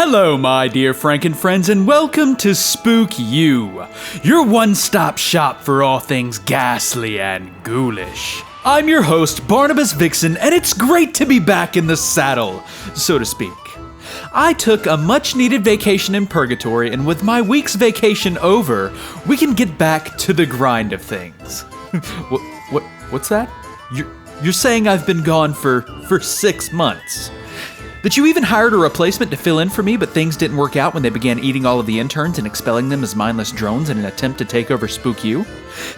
Hello, my dear Franken friends, and welcome to Spookyou, your one-stop shop for all things ghastly and ghoulish. I'm your host, Barnabas Vixen, and it's great to be back in the saddle, so to speak. I took a much-needed vacation in purgatory, and with my week's vacation over, we can get back to the grind of things. What's that? You're saying I've been gone for 6 months? That you even hired a replacement to fill in for me, but things didn't work out when they began eating all of the interns and expelling them as mindless drones in an attempt to take over Spookyou?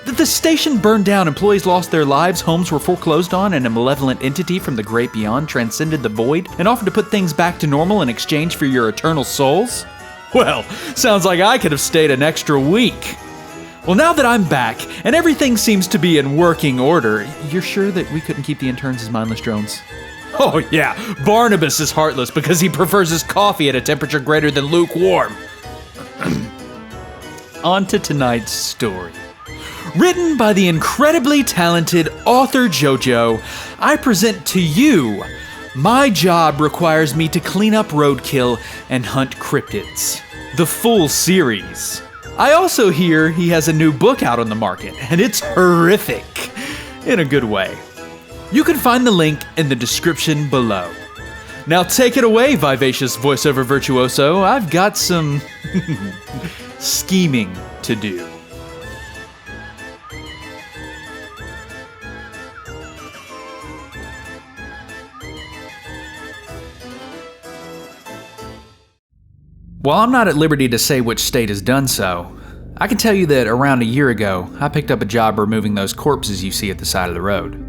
That the station burned down, employees lost their lives, homes were foreclosed on, and a malevolent entity from the great beyond transcended the void and offered to put things back to normal in exchange for your eternal souls? Well, sounds like I could have stayed an extra week. Well, now that I'm back, and everything seems to be in working order, you're sure that we couldn't keep the interns as mindless drones? Oh yeah, Barnabas is heartless because he prefers his coffee at a temperature greater than lukewarm. On to tonight's story. Written by the incredibly talented AuthorJoJo, I present to you, My Job Requires Me to Clean Up Roadkill and Hunt Cryptids, the full series. I also hear he has a new book out on the market, and it's horrific, in a good way. You can find the link in the description below. Now take it away, vivacious voiceover virtuoso. I've got some scheming to do. While I'm not at liberty to say which state has done so, I can tell you that around a year ago, I picked up a job removing those corpses you see at the side of the road.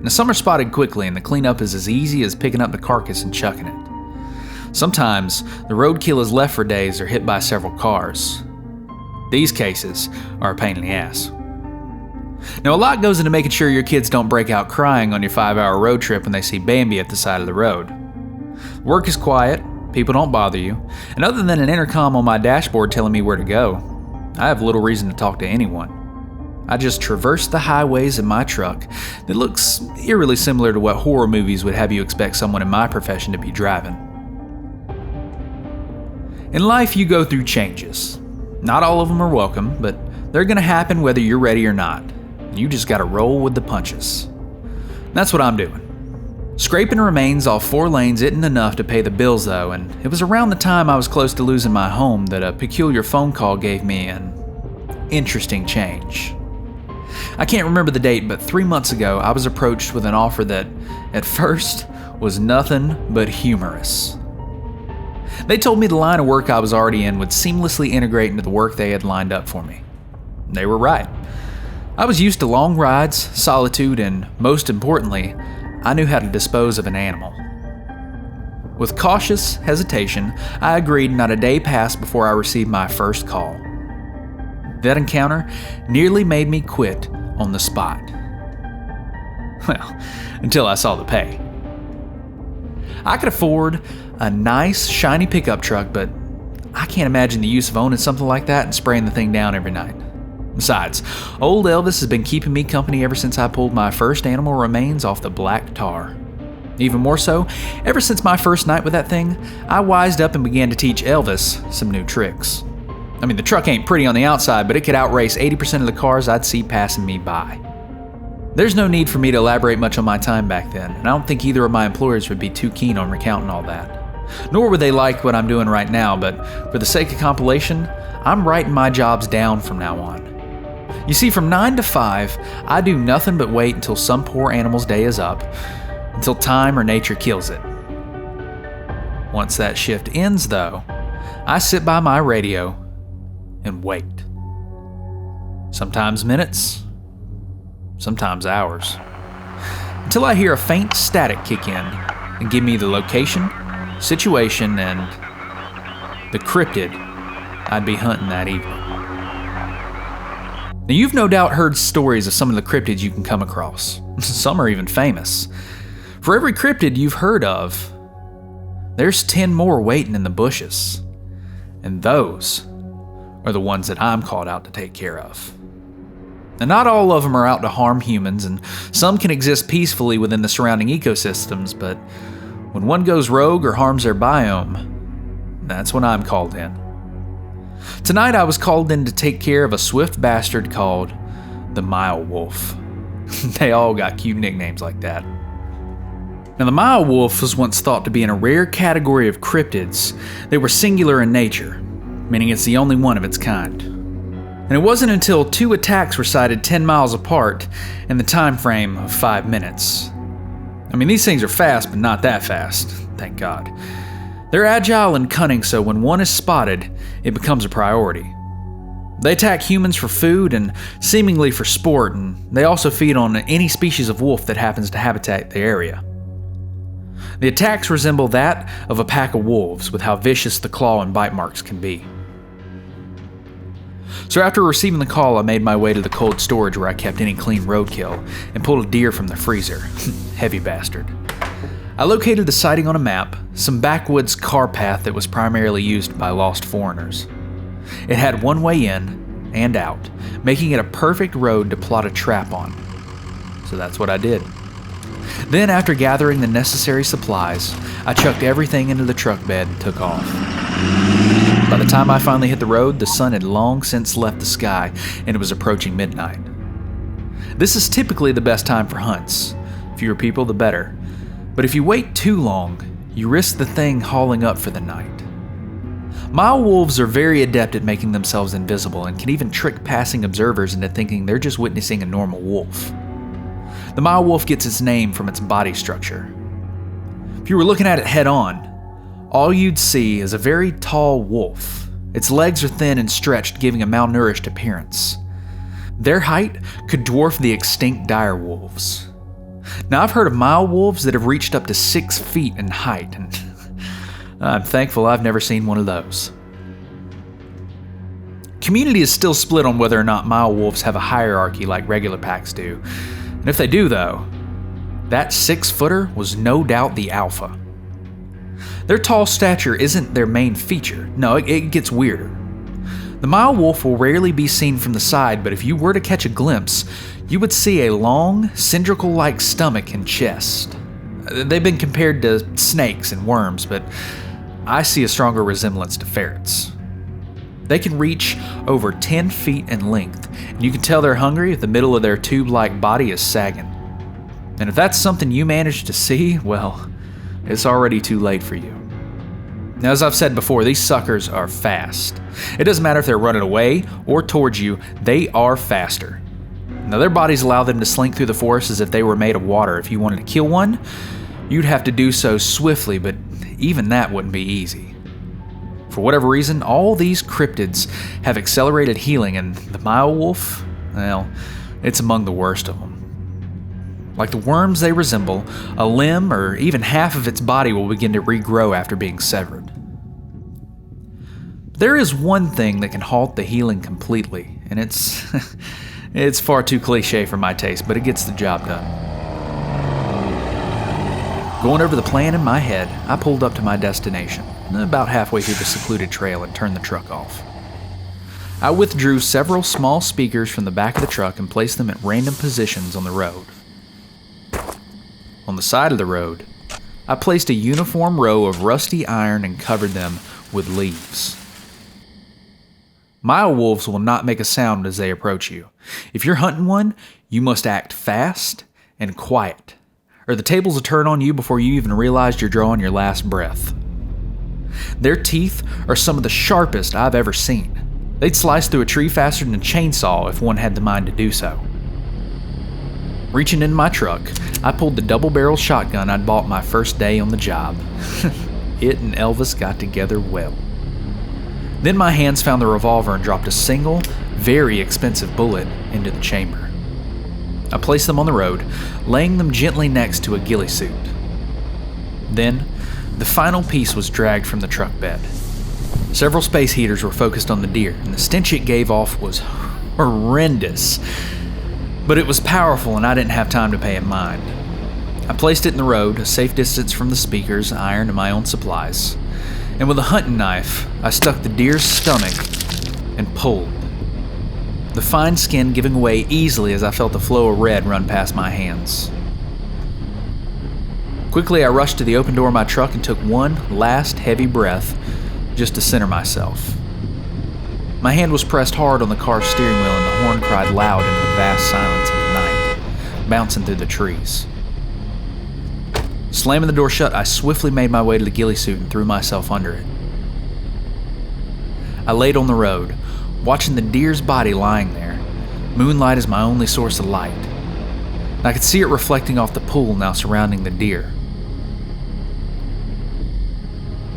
Now, some are spotted quickly, and the cleanup is as easy as picking up the carcass and chucking it. Sometimes, the roadkill is left for days or hit by several cars. These cases are a pain in the ass. Now, a lot goes into making sure your kids don't break out crying on your 5-hour road trip when they see Bambi at the side of the road. Work is quiet, people don't bother you, and other than an intercom on my dashboard telling me where to go, I have little reason to talk to anyone. I just traverse the highways in my truck that looks eerily similar to what horror movies would have you expect someone in my profession to be driving. In life, you go through changes. Not all of them are welcome, but they're going to happen whether you're ready or not. You just got to roll with the punches. That's what I'm doing. Scraping remains off 4 lanes isn't enough to pay the bills though, and it was around the time I was close to losing my home that a peculiar phone call gave me an interesting change. I can't remember the date, but 3 months ago, I was approached with an offer that, at first, was nothing but humorous. They told me the line of work I was already in would seamlessly integrate into the work they had lined up for me. They were right. I was used to long rides, solitude, and, most importantly, I knew how to dispose of an animal. With cautious hesitation, I agreed. Not a day passed before I received my first call. That encounter nearly made me quit on the spot. Well, until I saw the pay. I could afford a nice, shiny pickup truck, but I can't imagine the use of owning something like that and spraying the thing down every night. Besides, old Elvis has been keeping me company ever since I pulled my first animal remains off the black tar. Even more so, ever since my first night with that thing, I wised up and began to teach Elvis some new tricks. I mean, the truck ain't pretty on the outside, but it could outrace 80% of the cars I'd see passing me by. There's no need for me to elaborate much on my time back then, and I don't think either of my employers would be too keen on recounting all that. Nor would they like what I'm doing right now, but for the sake of compilation, I'm writing my jobs down from now on. You see, from 9 to 5, I do nothing but wait until some poor animal's day is up, until time or nature kills it. Once that shift ends, though, I sit by my radio and wait. Sometimes minutes, sometimes hours, until I hear a faint static kick in and give me the location, situation, and the cryptid I'd be hunting that evening. Now, you've no doubt heard stories of some of the cryptids you can come across. Some are even famous. For every cryptid you've heard of, there's 10 more waiting in the bushes. And those are the ones that I'm called out to take care of. And not all of them are out to harm humans, and some can exist peacefully within the surrounding ecosystems, but when one goes rogue or harms their biome, that's when I'm called in. Tonight I was called in to take care of a swift bastard called the Mile Wolf. They all got cute nicknames like that. Now, the Mile Wolf was once thought to be in a rare category of cryptids. They were singular in nature, meaning it's the only one of its kind. And it wasn't until 2 attacks were sighted 10 miles apart in the time frame of 5 minutes. I mean, these things are fast, but not that fast, thank God. They're agile and cunning, so when one is spotted, it becomes a priority. They attack humans for food and seemingly for sport, and they also feed on any species of wolf that happens to habitat the area. The attacks resemble that of a pack of wolves, with how vicious the claw and bite marks can be. So after receiving the call, I made my way to the cold storage where I kept any clean roadkill and pulled a deer from the freezer. Heavy bastard. I located the sighting on a map, some backwoods car path that was primarily used by lost foreigners. It had one way in and out, making it a perfect road to plot a trap on. So that's what I did. Then, after gathering the necessary supplies, I chucked everything into the truck bed and took off. By the time I finally hit the road, the sun had long since left the sky and it was approaching midnight. This is typically the best time for hunts. Fewer people, the better. But if you wait too long, you risk the thing hauling up for the night. Mile wolves are very adept at making themselves invisible and can even trick passing observers into thinking they're just witnessing a normal wolf. The mile wolf gets its name from its body structure. If you were looking at it head on, all you'd see is a very tall wolf. Its legs are thin and stretched, giving a malnourished appearance. Their height could dwarf the extinct dire wolves. Now, I've heard of mile wolves that have reached up to 6 feet in height, and I'm thankful I've never seen one of those. Community is still split on whether or not mile wolves have a hierarchy like regular packs do. And if they do, though, that 6-footer was no doubt the alpha. Their tall stature isn't their main feature. No, it gets weirder. The mile wolf will rarely be seen from the side, but if you were to catch a glimpse, you would see a long, cylindrical-like stomach and chest. They've been compared to snakes and worms, but I see a stronger resemblance to ferrets. They can reach over 10 feet in length, and you can tell they're hungry if the middle of their tube-like body is sagging. And if that's something you manage to see, well, it's already too late for you. Now, as I've said before, these suckers are fast. It doesn't matter if they're running away or towards you, they are faster. Now, their bodies allow them to slink through the forest as if they were made of water. If you wanted to kill one, you'd have to do so swiftly, but even that wouldn't be easy. For whatever reason, all these cryptids have accelerated healing, and the mile wolf, well, it's among the worst of them. Like the worms they resemble, a limb or even half of its body will begin to regrow after being severed. There is one thing that can halt the healing completely, and it's far too cliche for my taste, but it gets the job done. Going over the plan in my head, I pulled up to my destination, about halfway through the secluded trail, and turned the truck off. I withdrew several small speakers from the back of the truck and placed them at random positions on the road. On the side of the road, I placed a uniform row of rusty iron and covered them with leaves. Mile wolves will not make a sound as they approach you. If you're hunting one, you must act fast and quiet, or the tables will turn on you before you even realize you're drawing your last breath. Their teeth are some of the sharpest I've ever seen. They'd slice through a tree faster than a chainsaw if one had the mind to do so. Reaching in my truck, I pulled the double-barrel shotgun I'd bought my first day on the job. It and Elvis got together well. Then my hands found the revolver and dropped a single, very expensive bullet into the chamber. I placed them on the road, laying them gently next to a ghillie suit. Then, the final piece was dragged from the truck bed. Several space heaters were focused on the deer, and the stench it gave off was horrendous. But it was powerful, and I didn't have time to pay it mind. I placed it in the road, a safe distance from the speakers, iron, and my own supplies. And with a hunting knife, I stuck the deer's stomach and pulled, the fine skin giving way easily as I felt the flow of red run past my hands. Quickly, I rushed to the open door of my truck and took one last heavy breath just to center myself. My hand was pressed hard on the car's steering wheel and the horn cried loud into the vast silence of the night, bouncing through the trees. Slamming the door shut, I swiftly made my way to the ghillie suit and threw myself under it. I laid on the road, watching the deer's body lying there. Moonlight is my only source of light, and I could see it reflecting off the pool now surrounding the deer.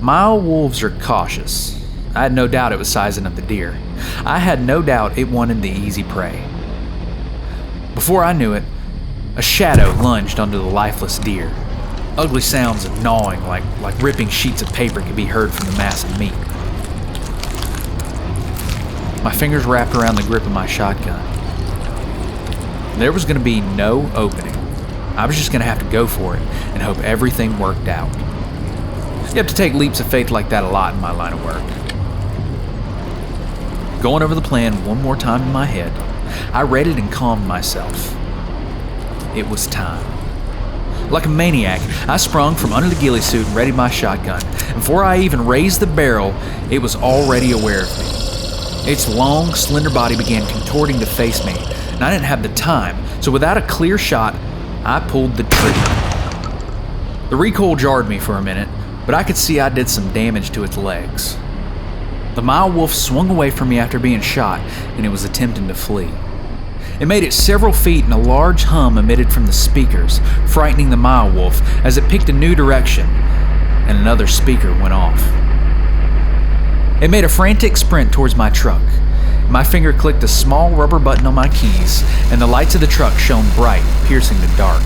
Mile wolves are cautious. I had no doubt it was sizing up the deer. I had no doubt it wanted the easy prey. Before I knew it, a shadow lunged onto the lifeless deer. Ugly sounds of gnawing like ripping sheets of paper could be heard from the mass of meat. My fingers wrapped around the grip of my shotgun. There was going to be no opening. I was just going to have to go for it and hope everything worked out. You have to take leaps of faith like that a lot in my line of work. Going over the plan one more time in my head, I read it and calmed myself. It was time. Like a maniac, I sprung from under the ghillie suit and readied my shotgun. Before I even raised the barrel, it was already aware of me. Its long, slender body began contorting to face me, and I didn't have the time, so without a clear shot, I pulled the trigger. The recoil jarred me for a minute, but I could see I did some damage to its legs. The mile wolf swung away from me after being shot, and it was attempting to flee. It made it several feet and a large hum emitted from the speakers, frightening the mile wolf as it picked a new direction, and another speaker went off. It made a frantic sprint towards my truck. My finger clicked a small rubber button on my keys, and the lights of the truck shone bright, piercing the dark.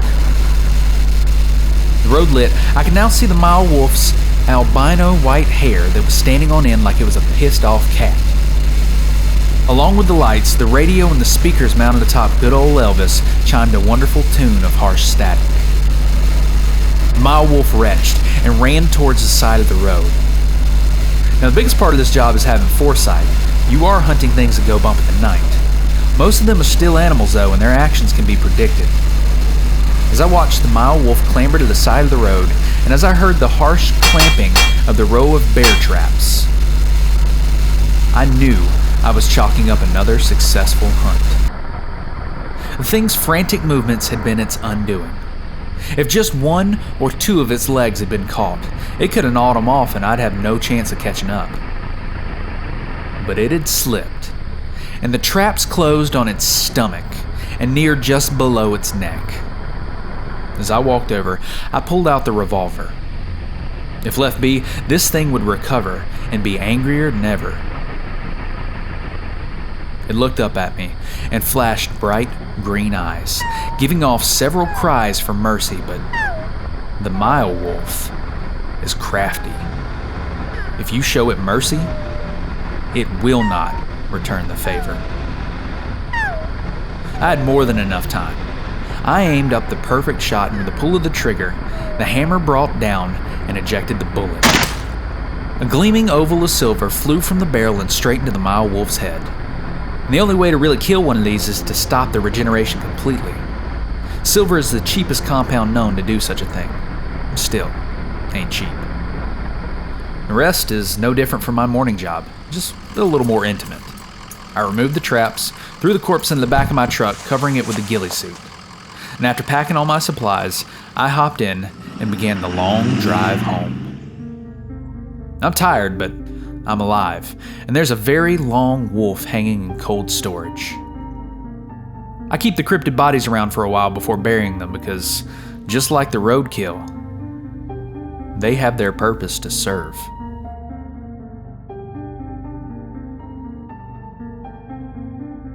The road lit, I could now see the mile wolf's albino white hair that was standing on end like it was a pissed off cat. Along with the lights, the radio and the speakers mounted atop good old Elvis chimed a wonderful tune of harsh static. The mile wolf retched and ran towards the side of the road. Now the biggest part of this job is having foresight. You are hunting things that go bump in the night. Most of them are still animals though, and their actions can be predicted. As I watched the mile wolf clamber to the side of the road, and as I heard the harsh clamping of the row of bear traps, I knew I was chalking up another successful hunt. The thing's frantic movements had been its undoing. If just one or two of its legs had been caught, it could have gnawed them off and I'd have no chance of catching up. But it had slipped, and the traps closed on its stomach and neared just below its neck. As I walked over, I pulled out the revolver. If left be, this thing would recover and be angrier than ever. It looked up at me and flashed bright green eyes, giving off several cries for mercy, but the mile wolf is crafty. If you show it mercy, it will not return the favor. I had more than enough time. I aimed up the perfect shot into the pull of the trigger, the hammer brought down and ejected the bullet. A gleaming oval of silver flew from the barrel and straight into the mile wolf's head. And the only way to really kill one of these is to stop the regeneration completely. Silver is the cheapest compound known to do such a thing. Still, ain't cheap. The rest is no different from my morning job, just a little more intimate. I removed the traps, threw the corpse into the back of my truck, covering it with a ghillie suit. And after packing all my supplies, I hopped in and began the long drive home. I'm tired, but I'm alive, and there's a very long wolf hanging in cold storage. I keep the cryptid bodies around for a while before burying them because, just like the roadkill, they have their purpose to serve.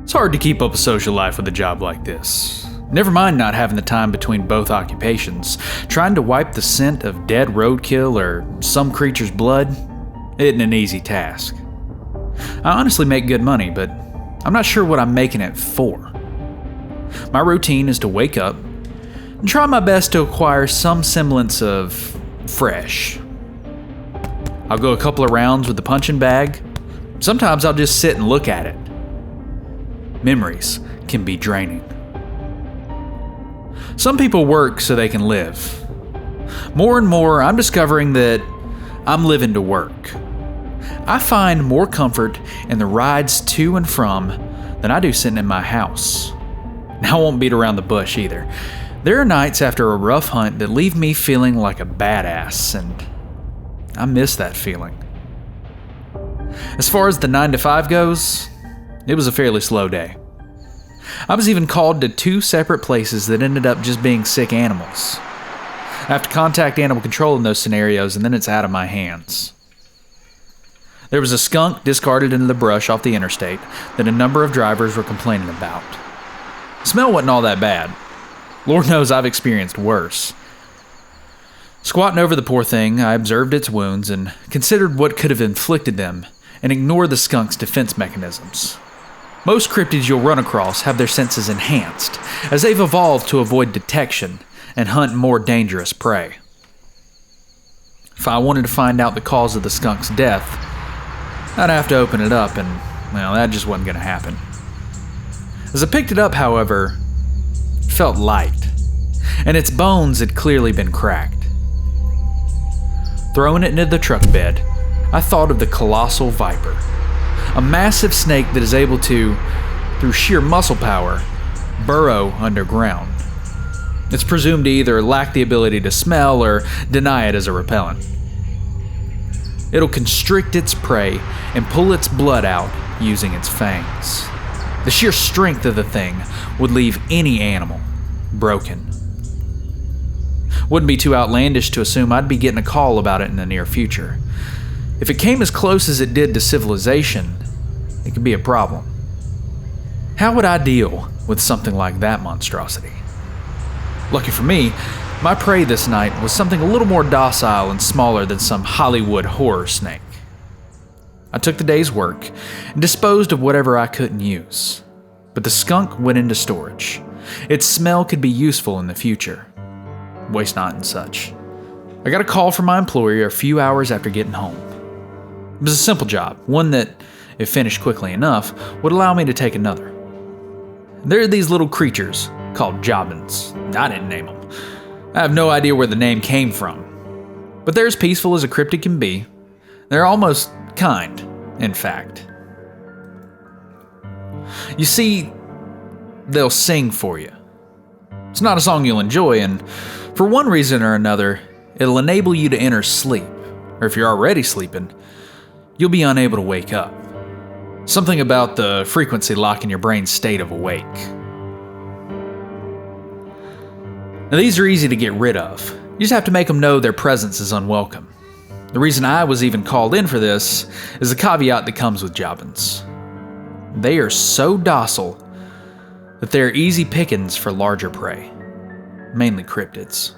It's hard to keep up a social life with a job like this. Never mind not having the time between both occupations. Trying to wipe the scent of dead roadkill or some creature's blood isn't an easy task. I honestly make good money, but I'm not sure what I'm making it for. My routine is to wake up and try my best to acquire some semblance of fresh. I'll go a couple of rounds with the punching bag. Sometimes I'll just sit and look at it. Memories can be draining. Some people work so they can live. More and more, I'm discovering that I'm living to work. I find more comfort in the rides to and from than I do sitting in my house. Now, I won't beat around the bush either. There are nights after a rough hunt that leave me feeling like a badass, and I miss that feeling. As far as the 9 to 5 goes, it was a fairly slow day. I was even called to 2 separate places that ended up just being sick animals. I have to contact animal control in those scenarios, and then it's out of my hands. There was a skunk discarded into the brush off the interstate that a number of drivers were complaining about. The smell wasn't all that bad. Lord knows I've experienced worse. Squatting over the poor thing, I observed its wounds and considered what could have inflicted them and ignored the skunk's defense mechanisms. Most cryptids you'll run across have their senses enhanced, as they've evolved to avoid detection and hunt more dangerous prey. If I wanted to find out the cause of the skunk's death, I'd have to open it up, and, well, that just wasn't going to happen. As I picked it up, however, it felt light, and its bones had clearly been cracked. Throwing it into the truck bed, I thought of the colossal viper, a massive snake that is able to, through sheer muscle power, burrow underground. It's presumed to either lack the ability to smell or deny it as a repellent. It'll constrict its prey and pull its blood out using its fangs. The sheer strength of the thing would leave any animal broken. Wouldn't be too outlandish to assume I'd be getting a call about it in the near future. If it came as close as it did to civilization, it could be a problem. How would I deal with something like that monstrosity? Lucky for me, my prey this night was something a little more docile and smaller than some Hollywood horror snake. I took the day's work and disposed of whatever I couldn't use. But the skunk went into storage. Its smell could be useful in the future. Waste not and such. I got a call from my employer a few hours after getting home. It was a simple job, one that, if finished quickly enough, would allow me to take another. There are these little creatures called jobbins. I didn't name them. I have no idea where the name came from. But they're as peaceful as a cryptid can be. They're almost kind, in fact. You see, they'll sing for you. It's not a song you'll enjoy, and for one reason or another, it'll enable you to enter sleep, or if you're already sleeping, you'll be unable to wake up. Something about the frequency locking your brain's state of awake. Now, these are easy to get rid of. You just have to make them know their presence is unwelcome. The reason I was even called in for this is the caveat that comes with jobbins. They are so docile that they're easy pickings for larger prey, mainly cryptids.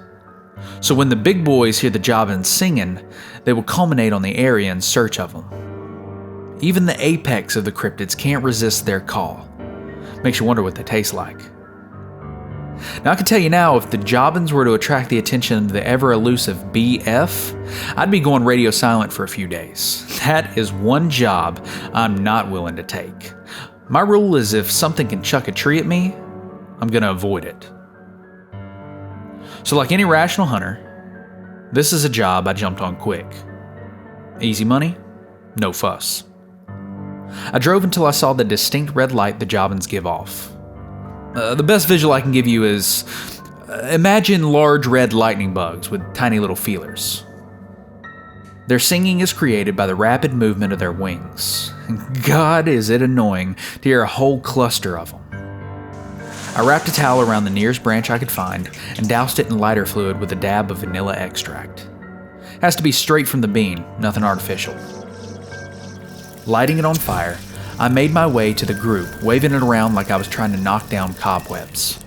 So when the big boys hear the jobbins singing, they will culminate on the area in search of them. Even the apex of the cryptids can't resist their call. Makes you wonder what they taste like. Now I can tell you now, if the jobbins were to attract the attention of the ever-elusive BF, I'd be going radio silent for a few days. That is one job I'm not willing to take. My rule is if something can chuck a tree at me, I'm going to avoid it. So like any rational hunter, this is a job I jumped on quick. Easy money, no fuss. I drove until I saw the distinct red light the jobbins give off. The best visual I can give you is, imagine large red lightning bugs with tiny little feelers. Their singing is created by the rapid movement of their wings. God, is it annoying to hear a whole cluster of them. I wrapped a towel around the nearest branch I could find and doused it in lighter fluid with a dab of vanilla extract. It has to be straight from the bean, nothing artificial. Lighting it on fire, I made my way to the group, waving it around like I was trying to knock down cobwebs.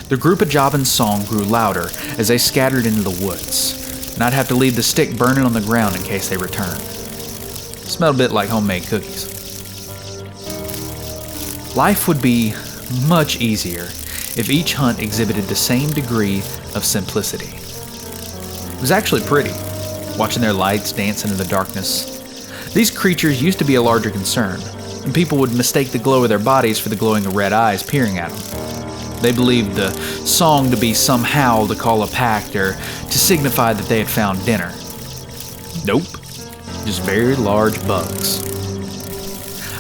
The group of jobbins' song grew louder as they scattered into the woods, and I'd have to leave the stick burning on the ground in case they returned. It smelled a bit like homemade cookies. Life would be much easier if each hunt exhibited the same degree of simplicity. It was actually pretty, watching their lights dance into the darkness. These creatures used to be a larger concern, and people would mistake the glow of their bodies for the glowing of red eyes peering at them. They believed the song to be some howl to call a pact or to signify that they had found dinner. Nope. just very large bugs.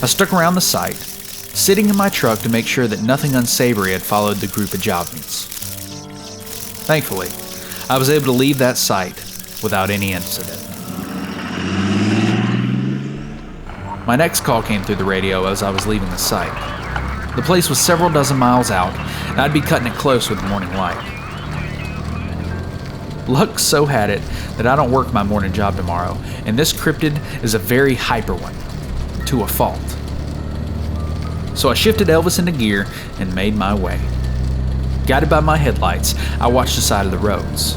I stuck around the site, sitting in my truck to make sure that nothing unsavory had followed the group of jobbies. Thankfully, I was able to leave that site without any incident. My next call came through the radio as I was leaving the site. The place was several dozen miles out, and I'd be cutting it close with the morning light. Luck so had it that I don't work my morning job tomorrow, and this cryptid is a very hyper one, to a fault. So I shifted Elvis into gear and made my way. Guided by my headlights, I watched the side of the roads.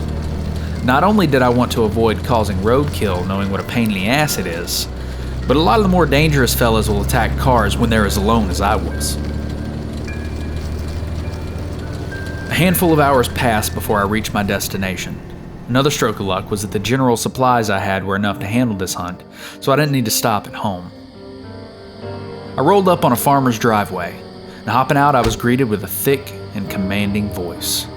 Not only did I want to avoid causing roadkill, knowing what a pain in the ass it is, but a lot of the more dangerous fellas will attack cars when they're as alone as I was. A handful of hours passed before I reached my destination. Another stroke of luck was that the general supplies I had were enough to handle this hunt, so I didn't need to stop at home. I rolled up on a farmer's driveway, and hopping out I was greeted with a thick and commanding voice.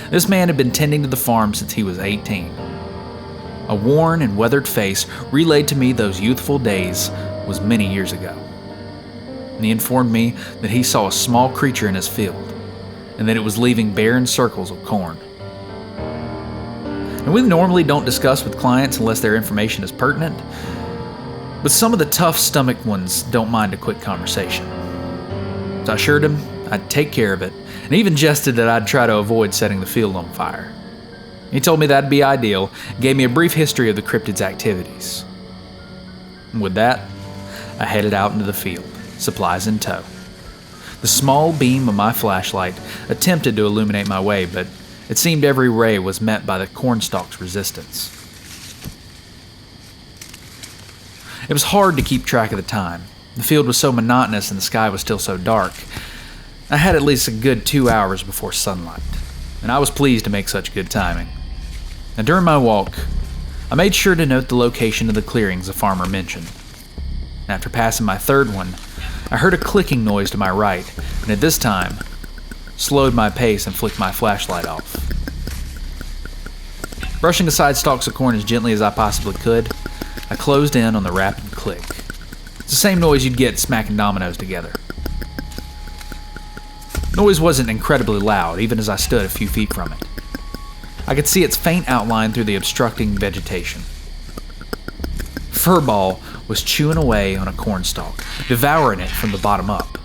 This man had been tending to the farm since he was 18. A worn and weathered face relayed to me those youthful days was many years ago. And he informed me that he saw a small creature in his field, and that it was leaving barren circles of corn. And we normally don't discuss with clients unless their information is pertinent, but some of the tough-stomached ones don't mind a quick conversation. So I assured him I'd take care of it, and even jested that I'd try to avoid setting the field on fire. He told me that'd be ideal, and gave me a brief history of the cryptid's activities. And with that, I headed out into the field, supplies in tow. The small beam of my flashlight attempted to illuminate my way, but it seemed every ray was met by the cornstalk's resistance. It was hard to keep track of the time. The field was so monotonous and the sky was still so dark. I had at least a good 2 hours before sunlight, and I was pleased to make such good timing. Now, during my walk, I made sure to note the location of the clearings the farmer mentioned. And after passing my third one, I heard a clicking noise to my right, and at this time, slowed my pace and flicked my flashlight off. Brushing aside stalks of corn as gently as I possibly could, I closed in on the rapid click. It's the same noise you'd get smacking dominoes together. The noise wasn't incredibly loud, even as I stood a few feet from it. I could see its faint outline through the obstructing vegetation. Furball was chewing away on a cornstalk, devouring it from the bottom up.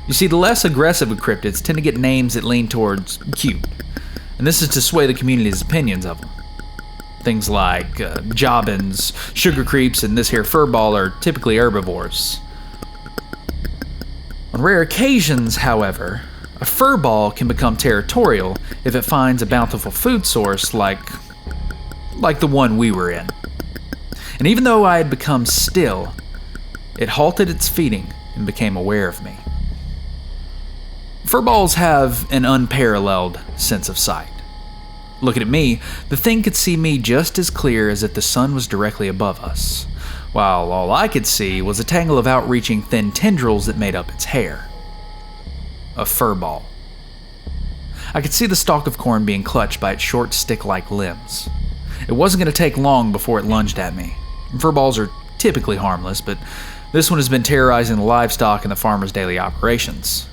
You see, the less aggressive of cryptids tend to get names that lean towards cute, and this is to sway the community's opinions of them. Things like jobbins, sugar creeps, and this here furball are typically herbivores. On rare occasions, however, a furball can become territorial if it finds a bountiful food source like the one we were in. And even though I had become still, it halted its feeding and became aware of me. Furballs have an unparalleled sense of sight. Looking at me, the thing could see me just as clear as if the sun was directly above us, while all I could see was a tangle of outreaching thin tendrils that made up its hair. A furball. I could see the stalk of corn being clutched by its short stick-like limbs. It wasn't going to take long before it lunged at me. Furballs are typically harmless, but this one has been terrorizing the livestock in the farmer's daily operations.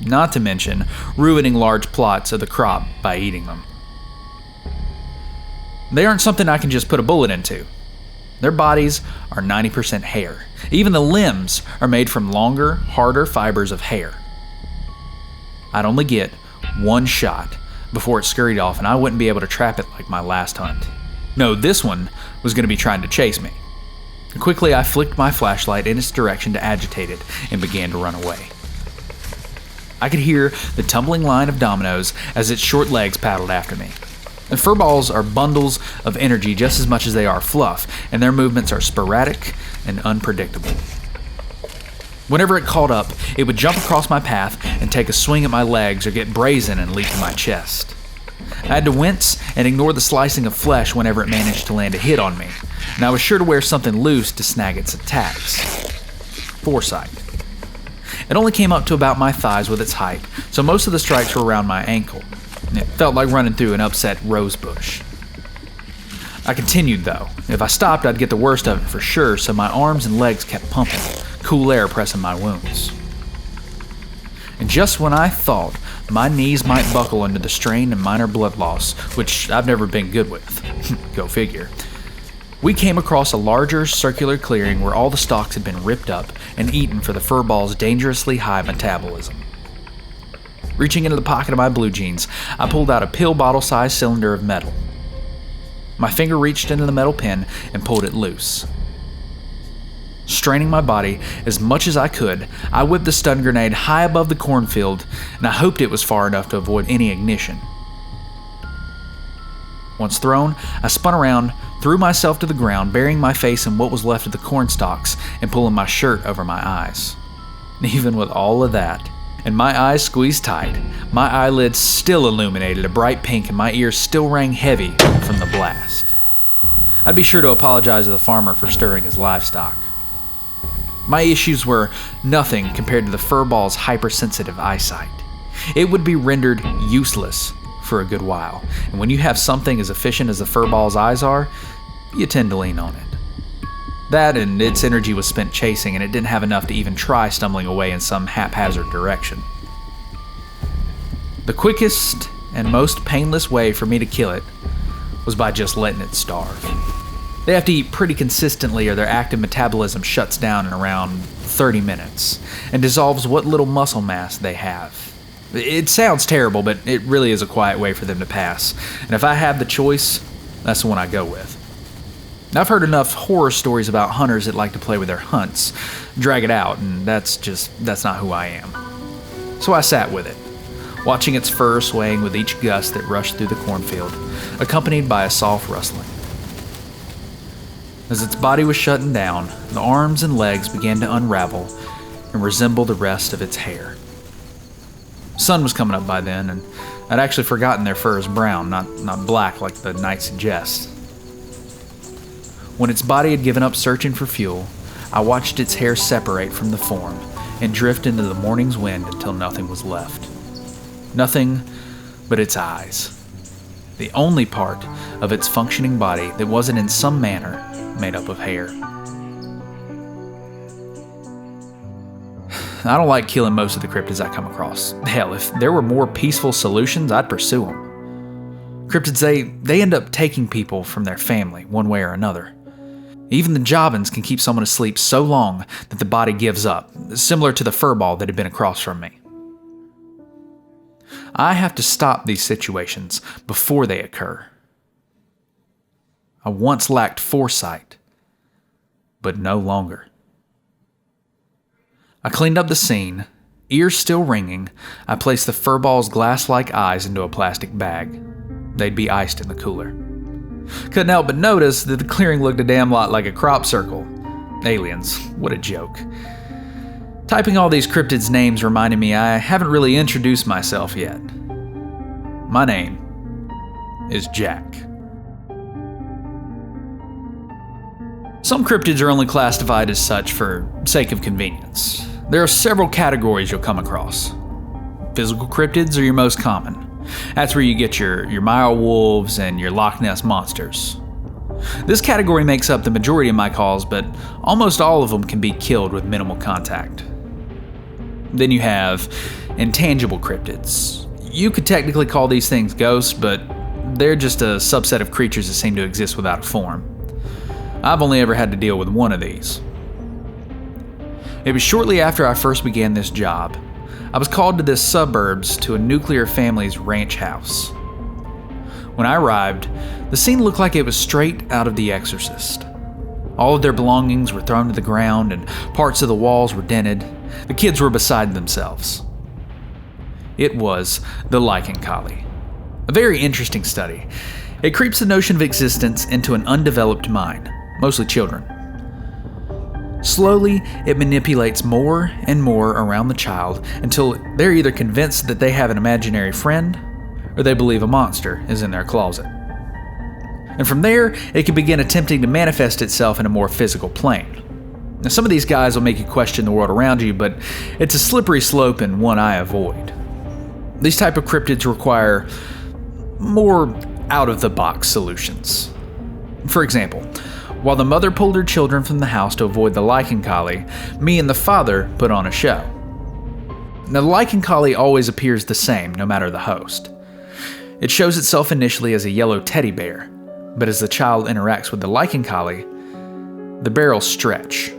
Not to mention ruining large plots of the crop by eating them. They aren't something I can just put a bullet into. Their bodies are 90% hair. Even the limbs are made from longer, harder fibers of hair. I'd only get one shot before it scurried off, and I wouldn't be able to trap it like my last hunt. No, this one was going to be trying to chase me. Quickly, I flicked my flashlight in its direction to agitate it and began to run away. I could hear the tumbling line of dominoes as its short legs paddled after me. And furballs are bundles of energy just as much as they are fluff, and their movements are sporadic and unpredictable. Whenever it caught up, it would jump across my path and take a swing at my legs or get brazen and leap to my chest. I had to wince and ignore the slicing of flesh whenever it managed to land a hit on me, and I was sure to wear something loose to snag its attacks. Foresight. It only came up to about my thighs with its height, so most of the strikes were around my ankle, and it felt like running through an upset rose bush. I continued though. If I stopped, I'd get the worst of it for sure, so my arms and legs kept pumping, cool air pressing my wounds. And just when I thought my knees might buckle under the strain and minor blood loss, which I've never been good with, go figure, we came across a larger circular clearing where all the stalks had been ripped up and eaten for the furball's dangerously high metabolism. Reaching into the pocket of my blue jeans, I pulled out a pill bottle-sized cylinder of metal. My finger reached into the metal pin and pulled it loose. Straining my body as much as I could, I whipped the stun grenade high above the cornfield, and I hoped it was far enough to avoid any ignition. Once thrown, I spun around, threw myself to the ground, burying my face in what was left of the corn stalks and pulling my shirt over my eyes. Even with all of that, and my eyes squeezed tight, my eyelids still illuminated a bright pink and my ears still rang heavy from the blast. I'd be sure to apologize to the farmer for stirring his livestock. My issues were nothing compared to the furball's hypersensitive eyesight. It would be rendered useless for a good while, and when you have something as efficient as the furball's eyes are, you tend to lean on it. That and its energy was spent chasing, and it didn't have enough to even try stumbling away in some haphazard direction. The quickest and most painless way for me to kill it was by just letting it starve. They have to eat pretty consistently or their active metabolism shuts down in around 30 minutes and dissolves what little muscle mass they have. It sounds terrible, but it really is a quiet way for them to pass, and if I have the choice, that's the one I go with. I've heard enough horror stories about hunters that like to play with their hunts, drag it out, and that's not who I am. So I sat with it, watching its fur swaying with each gust that rushed through the cornfield, accompanied by a soft rustling. As its body was shutting down, the arms and legs began to unravel and resemble the rest of its hair. Sun was coming up by then, and I'd actually forgotten their fur is brown, not black like the night suggests. When its body had given up searching for fuel, I watched its hair separate from the form and drift into the morning's wind until nothing was left. Nothing but its eyes. The only part of its functioning body that wasn't in some manner made up of hair. I don't like killing most of the cryptids I come across. Hell, if there were more peaceful solutions, I'd pursue them. Cryptids, they end up taking people from their family, one way or another. Even the jobbins can keep someone asleep so long that the body gives up, similar to the furball that had been across from me. I have to stop these situations before they occur. I once lacked foresight, but no longer. I cleaned up the scene, ears still ringing. I placed the furball's glass-like eyes into a plastic bag. They'd be iced in the cooler. Couldn't help but notice that the clearing looked a damn lot like a crop circle. Aliens, what a joke. Typing all these cryptids' names reminded me I haven't really introduced myself yet. My name is Jack. Some cryptids are only classified as such for sake of convenience. There are several categories you'll come across. Physical cryptids are your most common. That's where you get your Mile wolves and your Loch Ness monsters. This category makes up the majority of my calls, but almost all of them can be killed with minimal contact. Then you have intangible cryptids. You could technically call these things ghosts, but they're just a subset of creatures that seem to exist without a form. I've only ever had to deal with one of these. It was shortly after I first began this job. I was called to the suburbs to a nuclear family's ranch house. When I arrived, the scene looked like it was straight out of The Exorcist. All of their belongings were thrown to the ground and parts of the walls were dented. The kids were beside themselves. It was the lichen collie. A very interesting study. It creeps the notion of existence into an undeveloped mind, mostly children. Slowly, it manipulates more and more around the child until they're either convinced that they have an imaginary friend or they believe a monster is in their closet. And from there, it can begin attempting to manifest itself in a more physical plane. Now, some of these guys will make you question the world around you, but it's a slippery slope and one I avoid. These type of cryptids require more out-of-the-box solutions. For example, while the mother pulled her children from the house to avoid the lichen collie, me and the father put on a show. Now, the lichen collie always appears the same, no matter the host. It shows itself initially as a yellow teddy bear, but as the child interacts with the lichen collie, the bear will stretch.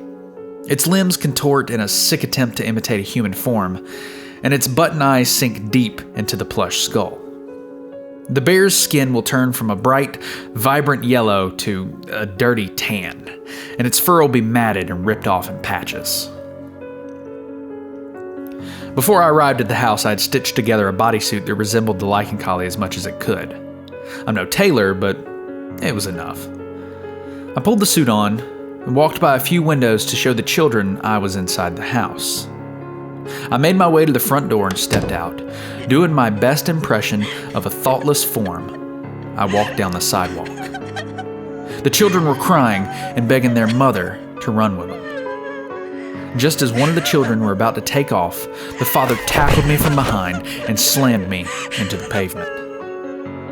Its limbs contort in a sick attempt to imitate a human form, and its button eyes sink deep into the plush skull. The bear's skin will turn from a bright, vibrant yellow to a dirty tan, and its fur will be matted and ripped off in patches. Before I arrived at the house, I had stitched together a bodysuit that resembled the lichen collie as much as it could. I'm no tailor, but it was enough. I pulled the suit on and walked by a few windows to show the children I was inside the house. I made my way to the front door and stepped out, doing my best impression of a thoughtless form. I walked down the sidewalk. The children were crying and begging their mother to run with them. Just as one of the children were about to take off, the father tackled me from behind and slammed me into the pavement.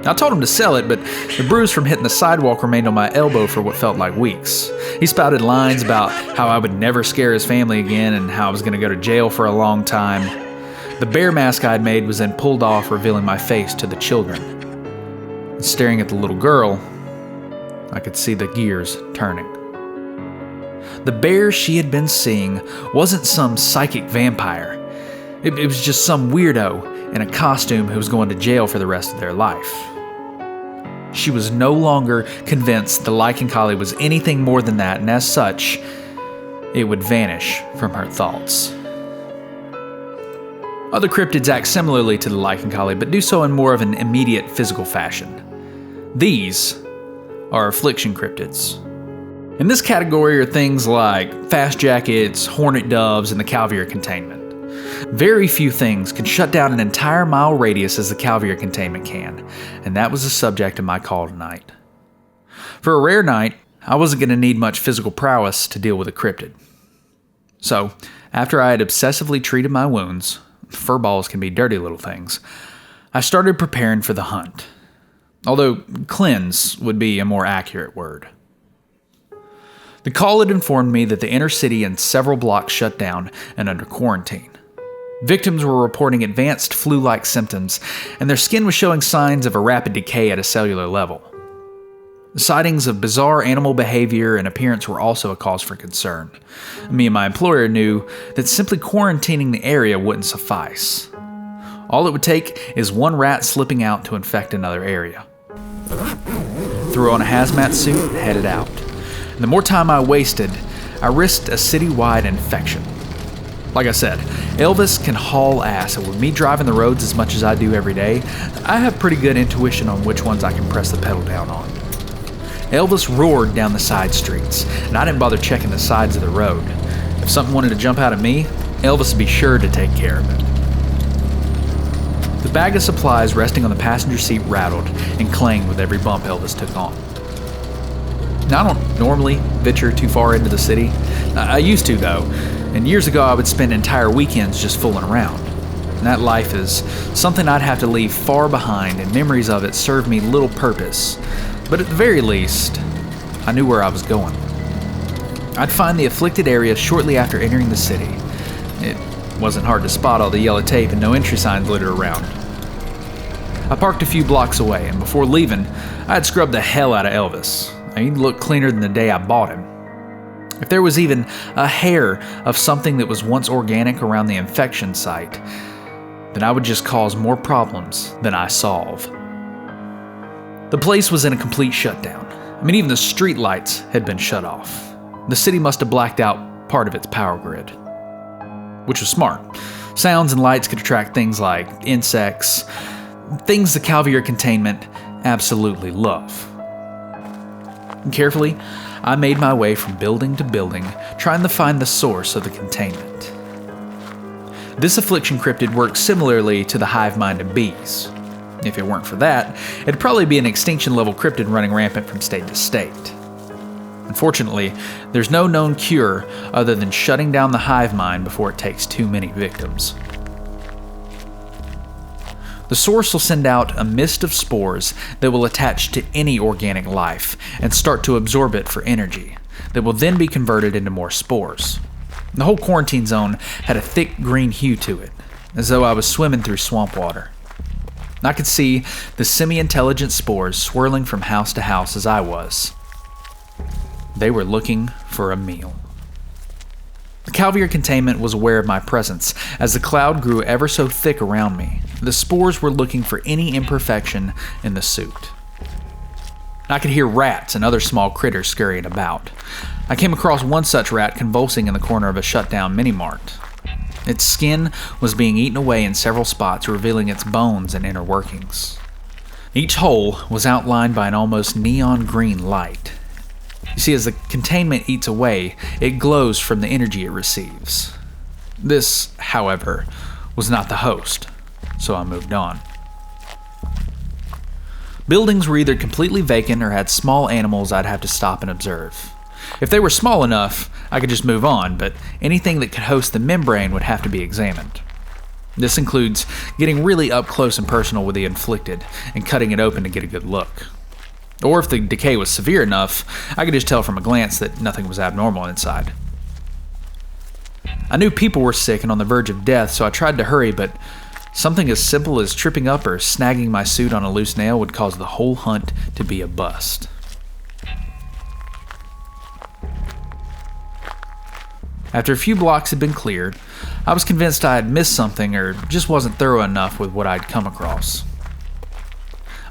I told him to sell it, but the bruise from hitting the sidewalk remained on my elbow for what felt like weeks. He spouted lines about how I would never scare his family again and how I was going to go to jail for a long time. The bear mask I'd made was then pulled off, revealing my face to the children. And staring at the little girl, I could see the gears turning. The bear she had been seeing wasn't some psychic vampire. It was just some weirdo in a costume who was going to jail for the rest of their life. She was no longer convinced the lichen collie was anything more than that, and as such, it would vanish from her thoughts. Other cryptids act similarly to the lichen collie, but do so in more of an immediate physical fashion. These are affliction cryptids. In this category are things like fast jackets, hornet doves, and the Calvier containment. Very few things can shut down an entire mile radius as the Calvier containment can, and that was the subject of my call tonight. For a rare night, I wasn't going to need much physical prowess to deal with a cryptid. So, after I had obsessively treated my wounds, furballs can be dirty little things, I started preparing for the hunt. Although, cleanse would be a more accurate word. The call had informed me that the inner city and several blocks shut down and under quarantine. Victims were reporting advanced flu-like symptoms, and their skin was showing signs of a rapid decay at a cellular level. Sightings of bizarre animal behavior and appearance were also a cause for concern. Me and my employer knew that simply quarantining the area wouldn't suffice. All it would take is one rat slipping out to infect another area. Threw on a hazmat suit and headed out. And the more time I wasted, I risked a city-wide infection. Like I said, Elvis can haul ass, and with me driving the roads as much as I do every day, I have pretty good intuition on which ones I can press the pedal down on. Elvis roared down the side streets, and I didn't bother checking the sides of the road. If something wanted to jump out at me, Elvis would be sure to take care of it. The bag of supplies resting on the passenger seat rattled and clanged with every bump Elvis took on. Now, I don't normally venture too far into the city. I used to, though, and years ago I would spend entire weekends just fooling around. And that life is something I'd have to leave far behind, and memories of it served me little purpose. But at the very least, I knew where I was going. I'd find the afflicted area shortly after entering the city. It wasn't hard to spot all the yellow tape and no entry signs littered around. I parked a few blocks away, and before leaving, I had scrubbed the hell out of Elvis. He looked cleaner than the day I bought him. If there was even a hair of something that was once organic around the infection site, then I would just cause more problems than I solve. The place was in a complete shutdown. I mean, even the street lights had been shut off. The city must have blacked out part of its power grid. Which was smart. Sounds and lights could attract things like insects, things the Calvier containment absolutely love. Carefully, I made my way from building to building, trying to find the source of the containment. This affliction cryptid works similarly to the hive-minded bees. If it weren't for that, it'd probably be an extinction-level cryptid running rampant from state to state. Unfortunately, there's no known cure other than shutting down the hive mind before it takes too many victims. The source will send out a mist of spores that will attach to any organic life and start to absorb it for energy, that will then be converted into more spores. The whole quarantine zone had a thick green hue to it, as though I was swimming through swamp water. I could see the semi-intelligent spores swirling from house to house as I was. They were looking for a meal. The Calvier containment was aware of my presence. As the cloud grew ever so thick around me, the spores were looking for any imperfection in the suit. I could hear rats and other small critters scurrying about. I came across one such rat convulsing in the corner of a shut-down mini-mart. Its skin was being eaten away in several spots, revealing its bones and inner workings. Each hole was outlined by an almost neon green light. You see, as the containment eats away, it glows from the energy it receives. This, however, was not the host, so I moved on. Buildings were either completely vacant or had small animals I'd have to stop and observe. If they were small enough, I could just move on, but anything that could host the membrane would have to be examined. This includes getting really up close and personal with the inflicted and cutting it open to get a good look. Or if the decay was severe enough, I could just tell from a glance that nothing was abnormal inside. I knew people were sick and on the verge of death, so I tried to hurry, but something as simple as tripping up or snagging my suit on a loose nail would cause the whole hunt to be a bust. After a few blocks had been cleared, I was convinced I had missed something or just wasn't thorough enough with what I'd come across.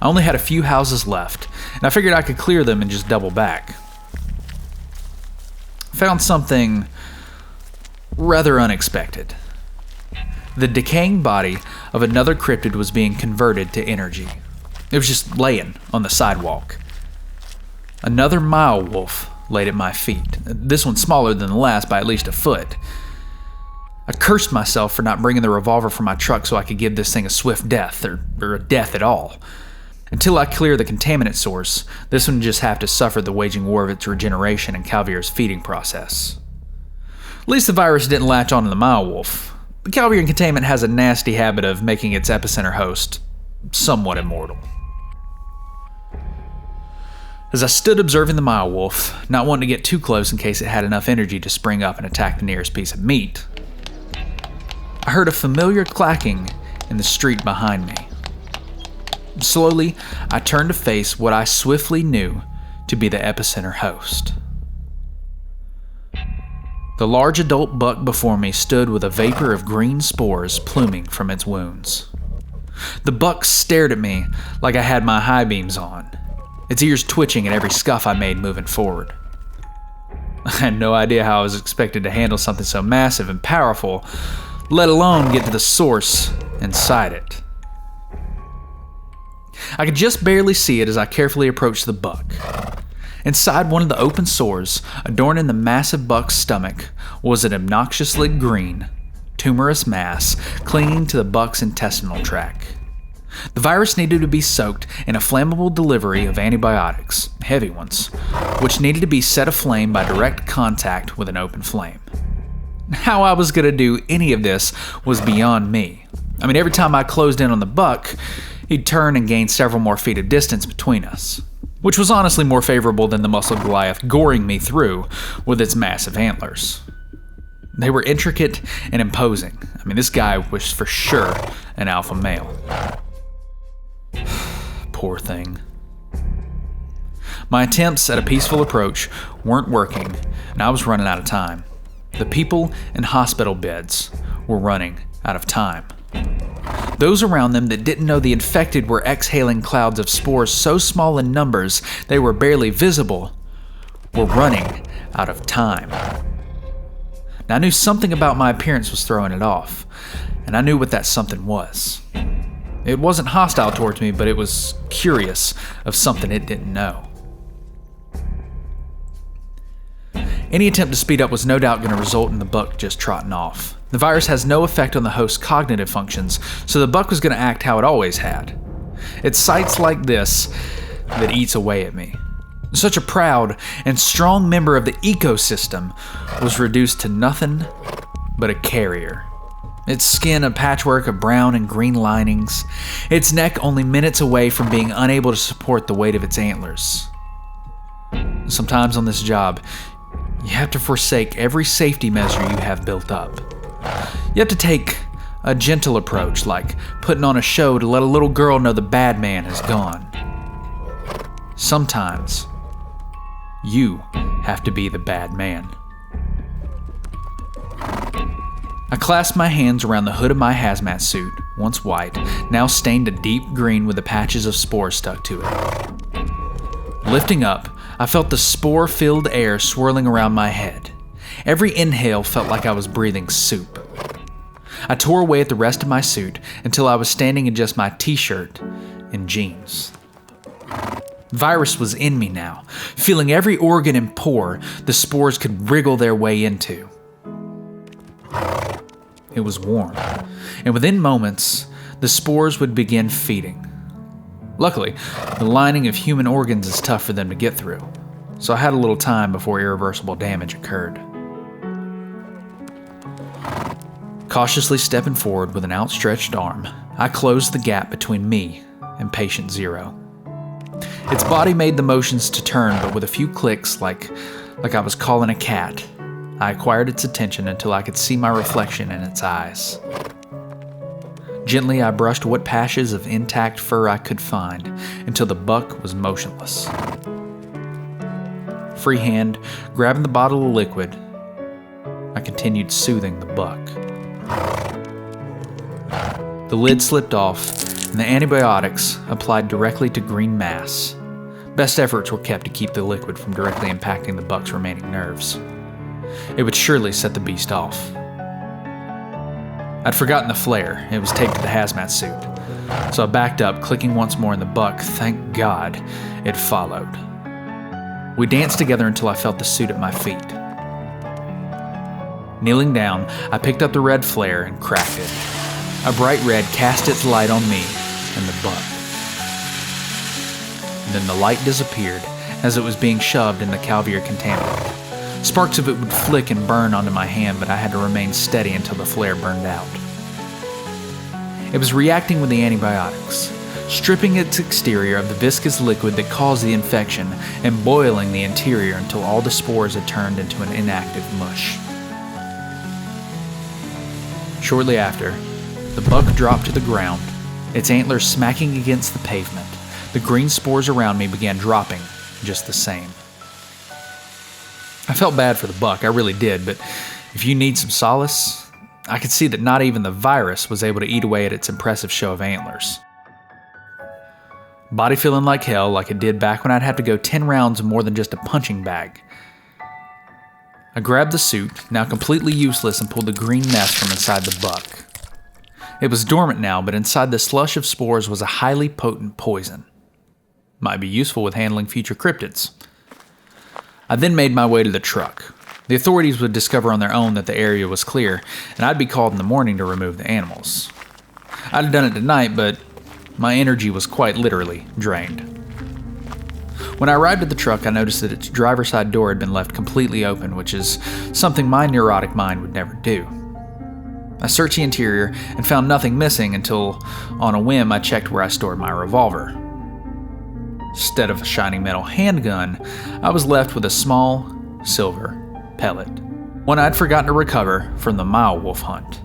I only had a few houses left, and I figured I could clear them and just double back. I found something rather unexpected. The decaying body of another cryptid was being converted to energy. It was just laying on the sidewalk. Another mile wolf laid at my feet, this one smaller than the last by at least a foot. I cursed myself for not bringing the revolver from my truck so I could give this thing a swift death, or a death at all. Until I clear the contaminant source, this one would just have to suffer the waging war of its regeneration and Calvier's feeding process. At least the virus didn't latch onto the Mile Wolf. The Calvier containment has a nasty habit of making its epicenter host somewhat immortal. As I stood observing the Mile Wolf, not wanting to get too close in case it had enough energy to spring up and attack the nearest piece of meat, I heard a familiar clacking in the street behind me. Slowly, I turned to face what I swiftly knew to be the epicenter host. The large adult buck before me stood with a vapor of green spores pluming from its wounds. The buck stared at me like I had my high beams on, its ears twitching at every scuff I made moving forward. I had no idea how I was expected to handle something so massive and powerful, let alone get to the source inside it. I could just barely see it as I carefully approached the buck. Inside one of the open sores, adorning the massive buck's stomach, was an obnoxiously green, tumorous mass clinging to the buck's intestinal tract. The virus needed to be soaked in a flammable delivery of antibiotics, heavy ones, which needed to be set aflame by direct contact with an open flame. How I was going to do any of this was beyond me. I mean, every time I closed in on the buck, he'd turn and gain several more feet of distance between us, which was honestly more favorable than the muscled Goliath goring me through with its massive antlers. They were intricate and imposing. I mean, this guy was for sure an alpha male. Poor thing. My attempts at a peaceful approach weren't working, and I was running out of time. The people in hospital beds were running out of time. Those around them that didn't know the infected were exhaling clouds of spores so small in numbers they were barely visible, were running out of time. Now, I knew something about my appearance was throwing it off, and I knew what that something was. It wasn't hostile towards me, but it was curious of something it didn't know. Any attempt to speed up was no doubt going to result in the buck just trotting off. The virus has no effect on the host's cognitive functions, so the buck was going to act how it always had. It's sights like this that eats away at me. Such a proud and strong member of the ecosystem was reduced to nothing but a carrier. its skin a patchwork of brown and green linings, its neck only minutes away from being unable to support the weight of its antlers. Sometimes on this job, you have to forsake every safety measure you have built up. You have to take a gentle approach, like putting on a show to let a little girl know the bad man is gone. Sometimes, you have to be the bad man. I clasped my hands around the hood of my hazmat suit, once white, now stained a deep green with the patches of spores stuck to it. Lifting up, I felt the spore-filled air swirling around my head. Every inhale felt like I was breathing soup. I tore away at the rest of my suit until I was standing in just my t-shirt and jeans. Virus was in me now, feeling every organ and pore the spores could wriggle their way into. It was warm, and within moments, the spores would begin feeding. Luckily, the lining of human organs is tough for them to get through, so I had a little time before irreversible damage occurred. Cautiously stepping forward with an outstretched arm, I closed the gap between me and Patient Zero. Its body made the motions to turn, but with a few clicks, like I was calling a cat, I acquired its attention until I could see my reflection in its eyes. Gently, I brushed what patches of intact fur I could find until the buck was motionless. Free hand, grabbing the bottle of liquid, I continued soothing the buck. The lid slipped off, and the antibiotics applied directly to green mass. Best efforts were kept to keep the liquid from directly impacting the buck's remaining nerves. It would surely set the beast off. I'd forgotten the flare. It was taped to the hazmat suit. So I backed up, clicking once more in the buck. Thank God it followed. We danced together until I felt the suit at my feet. Kneeling down, I picked up the red flare and cracked it. A bright red cast its light on me and the buck. And then the light disappeared as it was being shoved in the Calvier contaminant. Sparks of it would flick and burn onto my hand, but I had to remain steady until the flare burned out. It was reacting with the antibiotics, stripping its exterior of the viscous liquid that caused the infection and boiling the interior until all the spores had turned into an inactive mush. Shortly after, the buck dropped to the ground, its antlers smacking against the pavement. The green spores around me began dropping just the same. I felt bad for the buck, I really did, but if you need some solace, I could see that not even the virus was able to eat away at its impressive show of antlers. Body feeling like hell, like it did back when I'd have to go 10 rounds of more than just a punching bag. I grabbed the suit, now completely useless, and pulled the green mess from inside the buck. It was dormant now, but inside the slush of spores was a highly potent poison. Might be useful with handling future cryptids. I then made my way to the truck. The authorities would discover on their own that the area was clear, and I'd be called in the morning to remove the animals. I'd have done it tonight, but my energy was quite literally drained. When I arrived at the truck, I noticed that its driver's side door had been left completely open, which is something my neurotic mind would never do. I searched the interior and found nothing missing until, on a whim, I checked where I stored my revolver. Instead of a shining metal handgun, I was left with a small, silver pellet, one I'd forgotten to recover from the mile wolf hunt.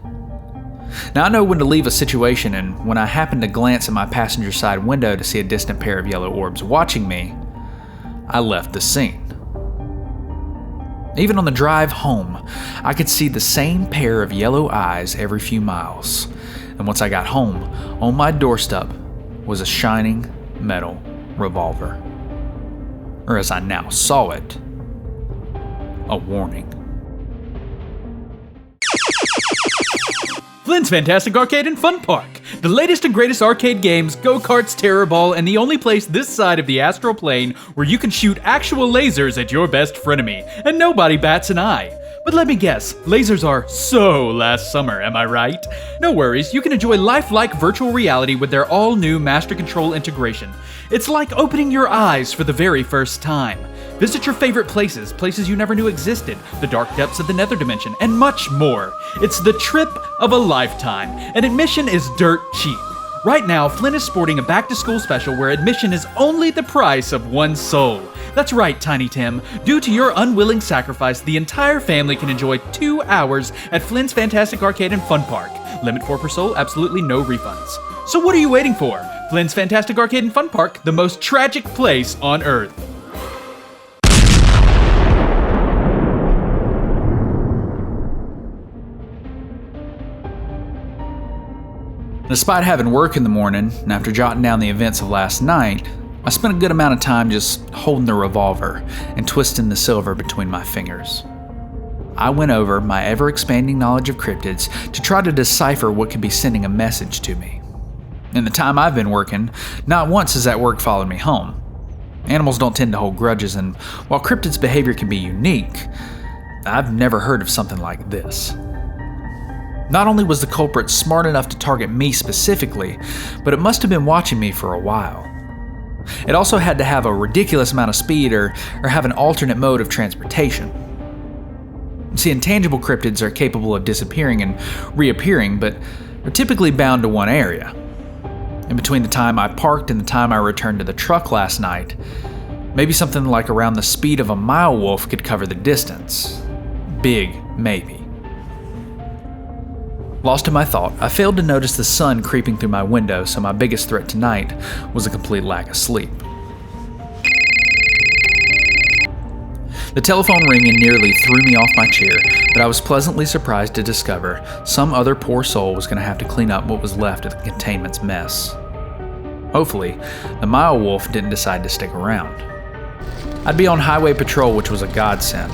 Now I know when to leave a situation, and when I happened to glance at my passenger side window to see a distant pair of yellow orbs watching me, I left the scene. Even on the drive home, I could see the same pair of yellow eyes every few miles, and once I got home, on my doorstep was a shining metal revolver. Or as I now saw it, a warning. Flynn's Fantastic Arcade and Fun Park. The latest and greatest arcade games, go-karts, terror ball, and the only place this side of the astral plane where you can shoot actual lasers at your best frenemy, and nobody bats an eye. But let me guess, lasers are so last summer, am I right? No worries, you can enjoy lifelike virtual reality with their all-new Master Control integration. It's like opening your eyes for the very first time. Visit your favorite places, places you never knew existed, the dark depths of the nether dimension, and much more. It's the trip of a lifetime, and admission is dirt cheap. Right now, Flynn is sporting a back-to-school special where admission is only the price of one soul. That's right, Tiny Tim. Due to your unwilling sacrifice, the entire family can enjoy 2 hours at Flynn's Fantastic Arcade and Fun Park. Limit 4 per soul, absolutely no refunds. So what are you waiting for? Flynn's Fantastic Arcade and Fun Park, the most tragic place on Earth. Despite having work in the morning, and after jotting down the events of last night, I spent a good amount of time just holding the revolver and twisting the silver between my fingers. I went over my ever-expanding knowledge of cryptids to try to decipher what could be sending a message to me. In the time I've been working, not once has that work followed me home. Animals don't tend to hold grudges, and while cryptids' behavior can be unique, I've never heard of something like this. Not only was the culprit smart enough to target me specifically, but it must have been watching me for a while. It also had to have a ridiculous amount of speed or have an alternate mode of transportation. See, intangible cryptids are capable of disappearing and reappearing, but they're typically bound to one area. In between the time I parked and the time I returned to the truck last night, maybe something like around the speed of a mile wolf could cover the distance. Big maybe. Lost in my thought, I failed to notice the sun creeping through my window, so my biggest threat tonight was a complete lack of sleep. The telephone ringing nearly threw me off my chair, but I was pleasantly surprised to discover some other poor soul was going to have to clean up what was left of the containment's mess. Hopefully, the Mile Wolf didn't decide to stick around. I'd be on highway patrol, which was a godsend.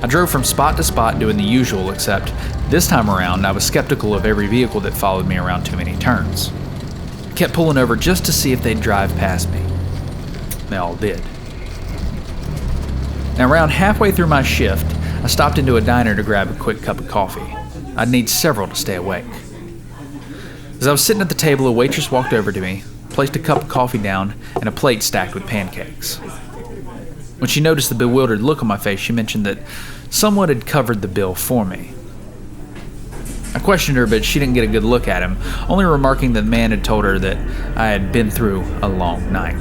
I drove from spot to spot doing the usual, except this time around I was skeptical of every vehicle that followed me around too many turns. I kept pulling over just to see if they'd drive past me. They all did. Now, around halfway through my shift, I stopped into a diner to grab a quick cup of coffee. I'd need several to stay awake. As I was sitting at the table, a waitress walked over to me, placed a cup of coffee down, and a plate stacked with pancakes. When she noticed the bewildered look on my face, she mentioned that someone had covered the bill for me. I questioned her, but she didn't get a good look at him, only remarking that the man had told her that I had been through a long night.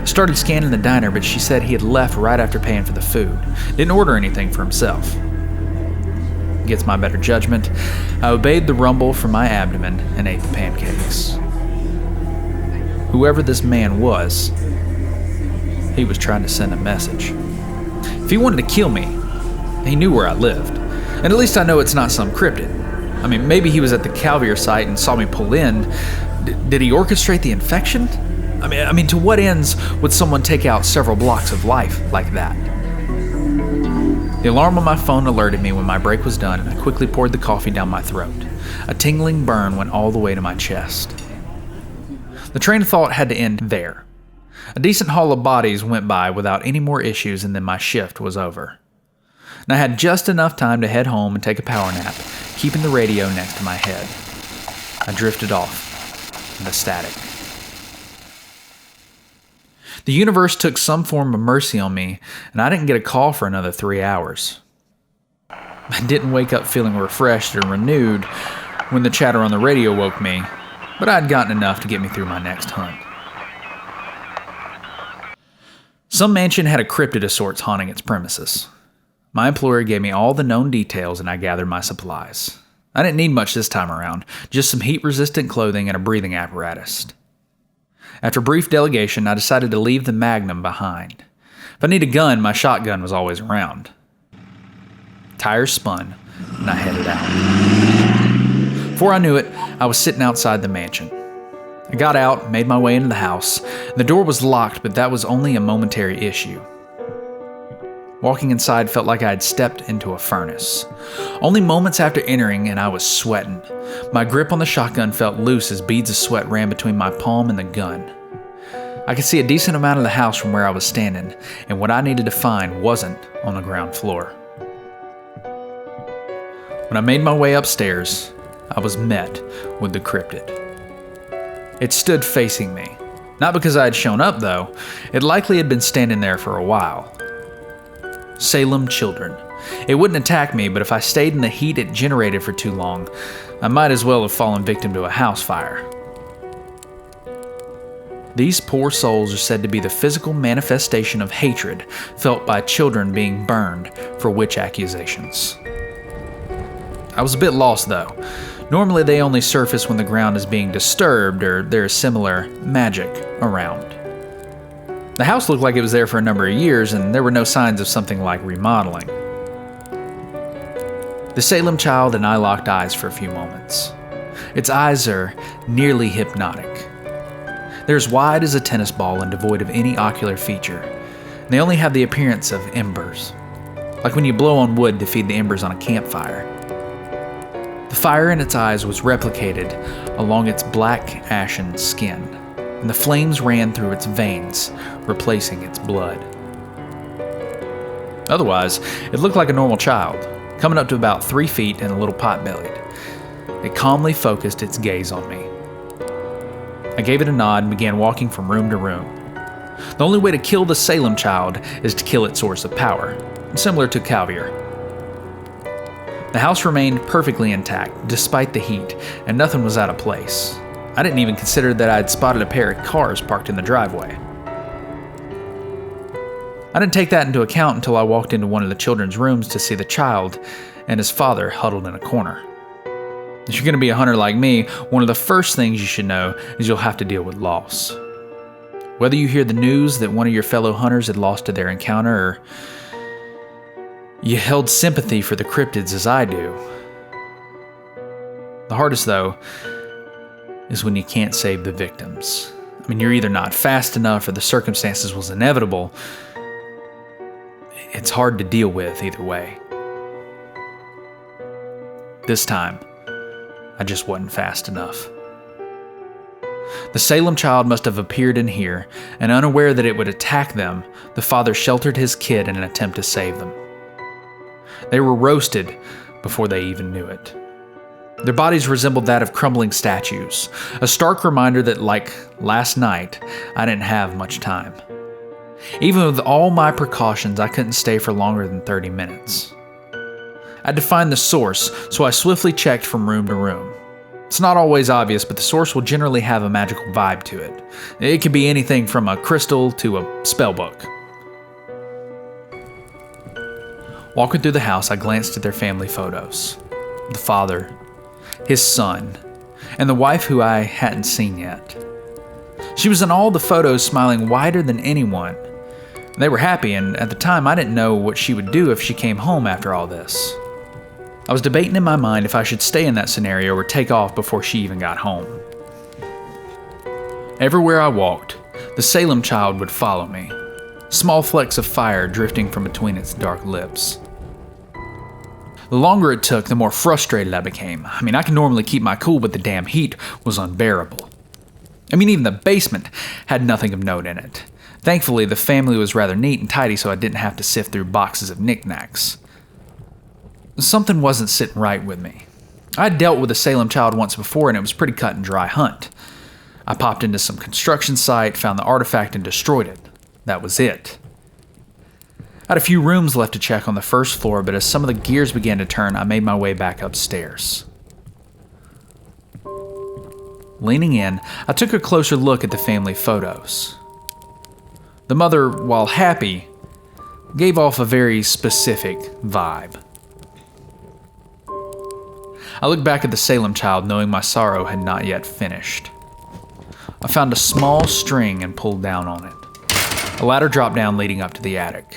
I started scanning the diner, but she said he had left right after paying for the food. Didn't order anything for himself. Against my better judgment, I obeyed the rumble from my abdomen and ate the pancakes. Whoever this man was, he was trying to send a message. If he wanted to kill me, he knew where I lived. And at least I know it's not some cryptid. I mean, maybe he was at the Calvier site and saw me pull in. Did he orchestrate the infection? I mean, to what ends would someone take out several blocks of life like that? The alarm on my phone alerted me when my break was done, and I quickly poured the coffee down my throat. A tingling burn went all the way to my chest. The train of thought had to end there. A decent haul of bodies went by without any more issues, and then my shift was over. And I had just enough time to head home and take a power nap, keeping the radio next to my head. I drifted off into static. The universe took some form of mercy on me, and I didn't get a call for another 3 hours. I didn't wake up feeling refreshed or renewed when the chatter on the radio woke me, but I'd gotten enough to get me through my next hunt. Some mansion had a cryptid of sorts haunting its premises. My employer gave me all the known details, and I gathered my supplies. I didn't need much this time around, just some heat-resistant clothing and a breathing apparatus. After brief delegation, I decided to leave the Magnum behind. If I need a gun, my shotgun was always around. Tires spun, and I headed out. Before I knew it, I was sitting outside the mansion. I got out, made my way into the house. The door was locked, but that was only a momentary issue. Walking inside felt like I had stepped into a furnace. Only moments after entering, and I was sweating. My grip on the shotgun felt loose as beads of sweat ran between my palm and the gun. I could see a decent amount of the house from where I was standing, and what I needed to find wasn't on the ground floor. When I made my way upstairs, I was met with the cryptid. It stood facing me. Not because I had shown up, though. It likely had been standing there for a while. Salem children. It wouldn't attack me, but if I stayed in the heat it generated for too long, I might as well have fallen victim to a house fire. These poor souls are said to be the physical manifestation of hatred felt by children being burned for witch accusations. I was a bit lost, though. Normally they only surface when the ground is being disturbed or there is similar magic around. The house looked like it was there for a number of years, and there were no signs of something like remodeling. The Salem child and I locked eyes for a few moments. Its eyes are nearly hypnotic. They're as wide as a tennis ball and devoid of any ocular feature. And they only have the appearance of embers, like when you blow on wood to feed the embers on a campfire. The fire in its eyes was replicated along its black ashen skin, and the flames ran through its veins, replacing its blood. Otherwise, it looked like a normal child, coming up to about 3 feet and a little pot-bellied. It calmly focused its gaze on me. I gave it a nod and began walking from room to room. The only way to kill the Salem child is to kill its source of power, similar to Calvier. The house remained perfectly intact, despite the heat, and nothing was out of place. I didn't even consider that I'd spotted a pair of cars parked in the driveway. I didn't take that into account until I walked into one of the children's rooms to see the child and his father huddled in a corner. If you're going to be a hunter like me, one of the first things you should know is you'll have to deal with loss. Whether you hear the news that one of your fellow hunters had lost to their encounter, or you held sympathy for the cryptids as I do. The hardest, though, is when you can't save the victims. I mean, you're either not fast enough or the circumstances was inevitable. It's hard to deal with either way. This time, I just wasn't fast enough. The Salem child must have appeared in here, and unaware that it would attack them, the father sheltered his kid in an attempt to save them. They were roasted before they even knew it. Their bodies resembled that of crumbling statues, a stark reminder that, like last night, I didn't have much time. Even with all my precautions, I couldn't stay for longer than 30 minutes. I had to find the source, so I swiftly checked from room to room. It's not always obvious, but the source will generally have a magical vibe to it. It could be anything from a crystal to a spellbook. Walking through the house, I glanced at their family photos. The father, his son, and the wife who I hadn't seen yet. She was in all the photos smiling wider than anyone. They were happy, and at the time I didn't know what she would do if she came home after all this. I was debating in my mind if I should stay in that scenario or take off before she even got home. Everywhere I walked, the Salem child would follow me, small flecks of fire drifting from between its dark lips. The longer it took, the more frustrated I became. I mean, I can normally keep my cool, but the damn heat was unbearable. I mean, even the basement had nothing of note in it. Thankfully, the family was rather neat and tidy, so I didn't have to sift through boxes of knickknacks. Something wasn't sitting right with me. I'd dealt with a Salem child once before, and it was a pretty cut and dry hunt. I popped into some construction site, found the artifact, and destroyed it. That was it. I had a few rooms left to check on the first floor, but as some of the gears began to turn, I made my way back upstairs. Leaning in, I took a closer look at the family photos. The mother, while happy, gave off a very specific vibe. I looked back at the Salem child, knowing my sorrow had not yet finished. I found a small string and pulled down on it. A ladder dropped down leading up to the attic.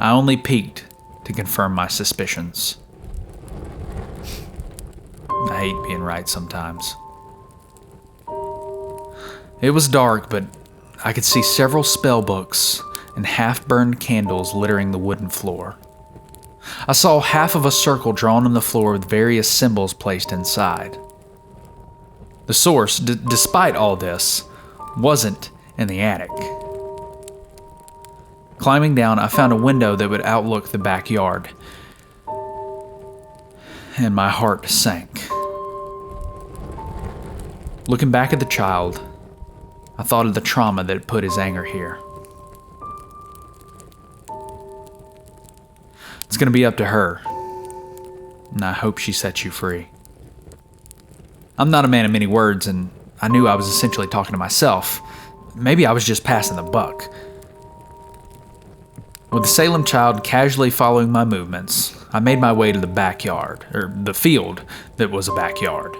I only peeked to confirm my suspicions. I hate being right sometimes. It was dark, but I could see several spell books and half-burned candles littering the wooden floor. I saw half of a circle drawn on the floor with various symbols placed inside. The source, despite all this, wasn't in the attic. Climbing down, I found a window that would outlook the backyard. and my heart sank. Looking back at the child, I thought of the trauma that had put his anger here. It's going to be up to her, and I hope she sets you free. I'm not a man of many words, and I knew I was essentially talking to myself. Maybe I was just passing the buck. With the Salem child casually following my movements, I made my way to the backyard, or the field that was a backyard.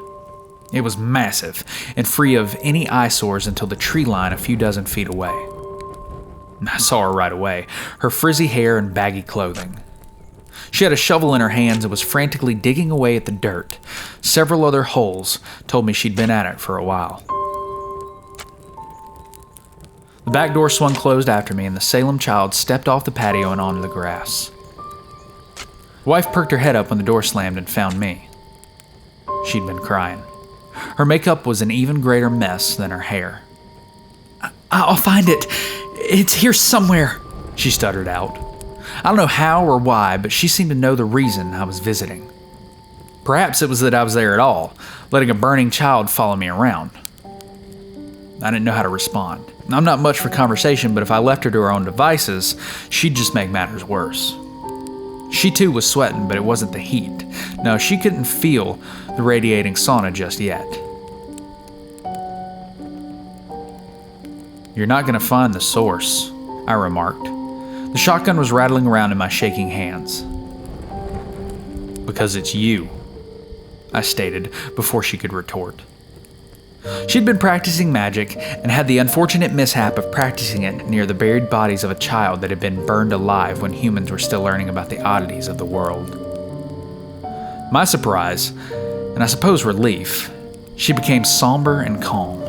It was massive and free of any eyesores until the tree line a few dozen feet away. I saw her right away, her frizzy hair and baggy clothing. She had a shovel in her hands and was frantically digging away at the dirt. Several other holes told me she'd been at it for a while. The back door swung closed after me, and the Salem child stepped off the patio and onto the grass. Wife perked her head up when the door slammed and found me. She'd been crying. Her makeup was an even greater mess than her hair. I'll find it. It's here somewhere, she stuttered out. I don't know how or why, but she seemed to know the reason I was visiting. Perhaps it was that I was there at all, letting a burning child follow me around. I didn't know how to respond. I'm not much for conversation, but if I left her to her own devices, she'd just make matters worse. She too was sweating, but it wasn't the heat. No, she couldn't feel the radiating sauna just yet. You're not going to find the source, I remarked. The shotgun was rattling around in my shaking hands. Because it's you, I stated before she could retort. She'd been practicing magic and had the unfortunate mishap of practicing it near the buried bodies of a child that had been burned alive when humans were still learning about the oddities of the world. My surprise, and I suppose relief, she became somber and calm.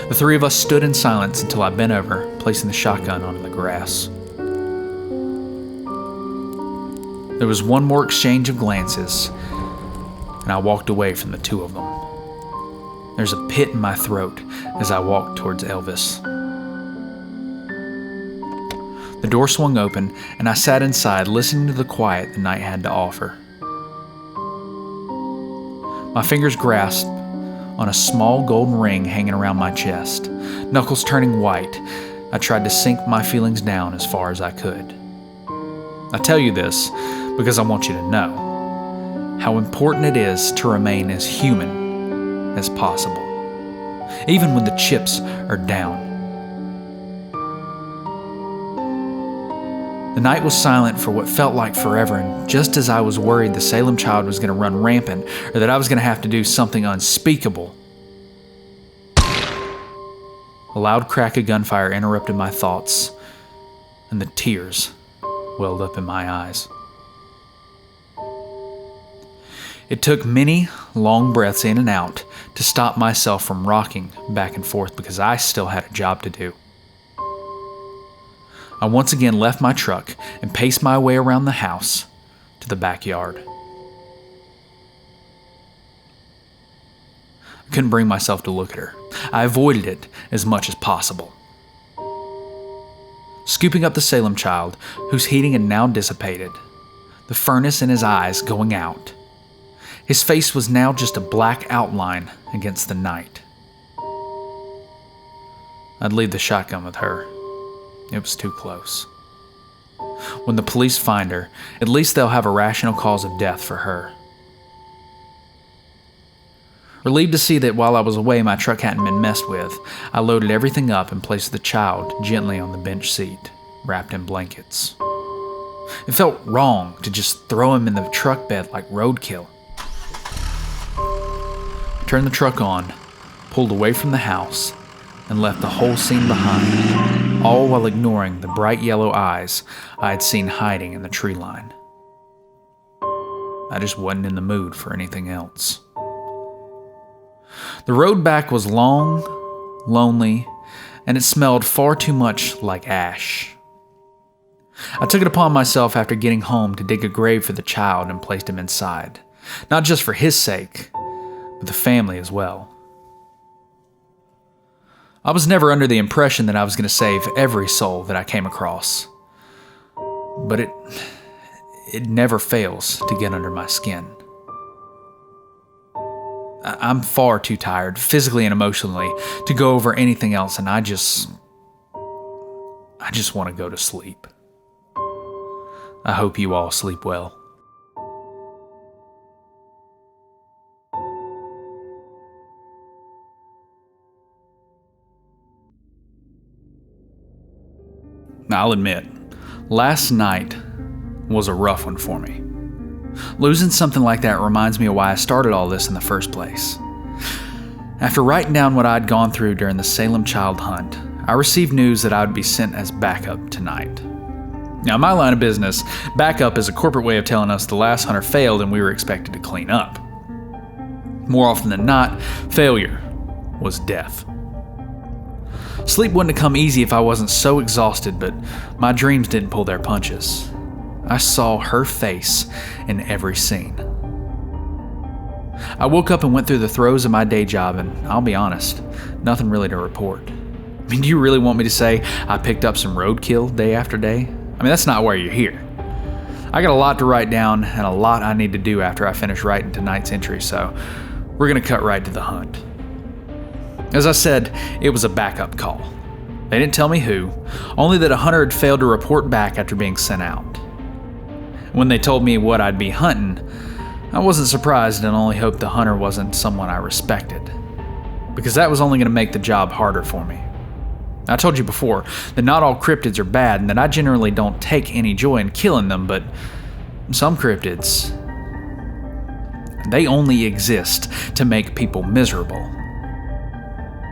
The three of us stood in silence until I bent over, placing the shotgun onto the grass. There was one more exchange of glances, and I walked away from the two of them. There's a pit in my throat as I walked towards Elvis. The door swung open, and I sat inside listening to the quiet the night had to offer. My fingers grasped on a small golden ring hanging around my chest. Knuckles turning white, I tried to sink my feelings down as far as I could. I tell you this because I want you to know how important it is to remain as human as possible, even when the chips are down. The night was silent for what felt like forever, and just as I was worried the Salem child was going to run rampant or that I was going to have to do something unspeakable, a loud crack of gunfire interrupted my thoughts, and the tears welled up in my eyes. It took many long breaths in and out to stop myself from rocking back and forth because I still had a job to do. I once again left my truck and paced my way around the house to the backyard. I couldn't bring myself to look at her. I avoided it as much as possible. Scooping up the Salem child, whose heating had now dissipated, the furnace in his eyes going out, his face was now just a black outline against the night. I'd leave the shotgun with her. It was too close. When the police find her, at least they'll have a rational cause of death for her. Relieved to see that while I was away my truck hadn't been messed with, I loaded everything up and placed the child gently on the bench seat, wrapped in blankets. It felt wrong to just throw him in the truck bed like roadkill. I turned the truck on, pulled away from the house, and left the whole scene behind, all while ignoring the bright yellow eyes I had seen hiding in the tree line. I just wasn't in the mood for anything else. The road back was long, lonely, and it smelled far too much like ash. I took it upon myself after getting home to dig a grave for the child and placed him inside, not just for his sake, but the family as well. I was never under the impression that I was going to save every soul that I came across. But it never fails to get under my skin. I'm far too tired, physically and emotionally, to go over anything else, and I just want to go to sleep. I hope you all sleep well. Now, I'll admit, last night was a rough one for me. Losing something like that reminds me of why I started all this in the first place. After writing down what I'd gone through during the Salem child hunt, I received news that I would be sent as backup tonight. Now, in my line of business, backup is a corporate way of telling us the last hunter failed and we were expected to clean up. More often than not, failure was death. Sleep wouldn't have come easy if I wasn't so exhausted, but my dreams didn't pull their punches. I saw her face in every scene. I woke up and went through the throes of my day job, and I'll be honest, nothing really to report. I mean, do you really want me to say I picked up some roadkill day after day? I mean, that's not why you're here. I got a lot to write down and a lot I need to do after I finish writing tonight's entry, so we're going to cut right to the hunt. As I said, it was a backup call. They didn't tell me who, only that a hunter had failed to report back after being sent out. When they told me what I'd be hunting, I wasn't surprised and only hoped the hunter wasn't someone I respected, because that was only going to make the job harder for me. I told you before that not all cryptids are bad and that I generally don't take any joy in killing them, but some cryptids, they only exist to make people miserable.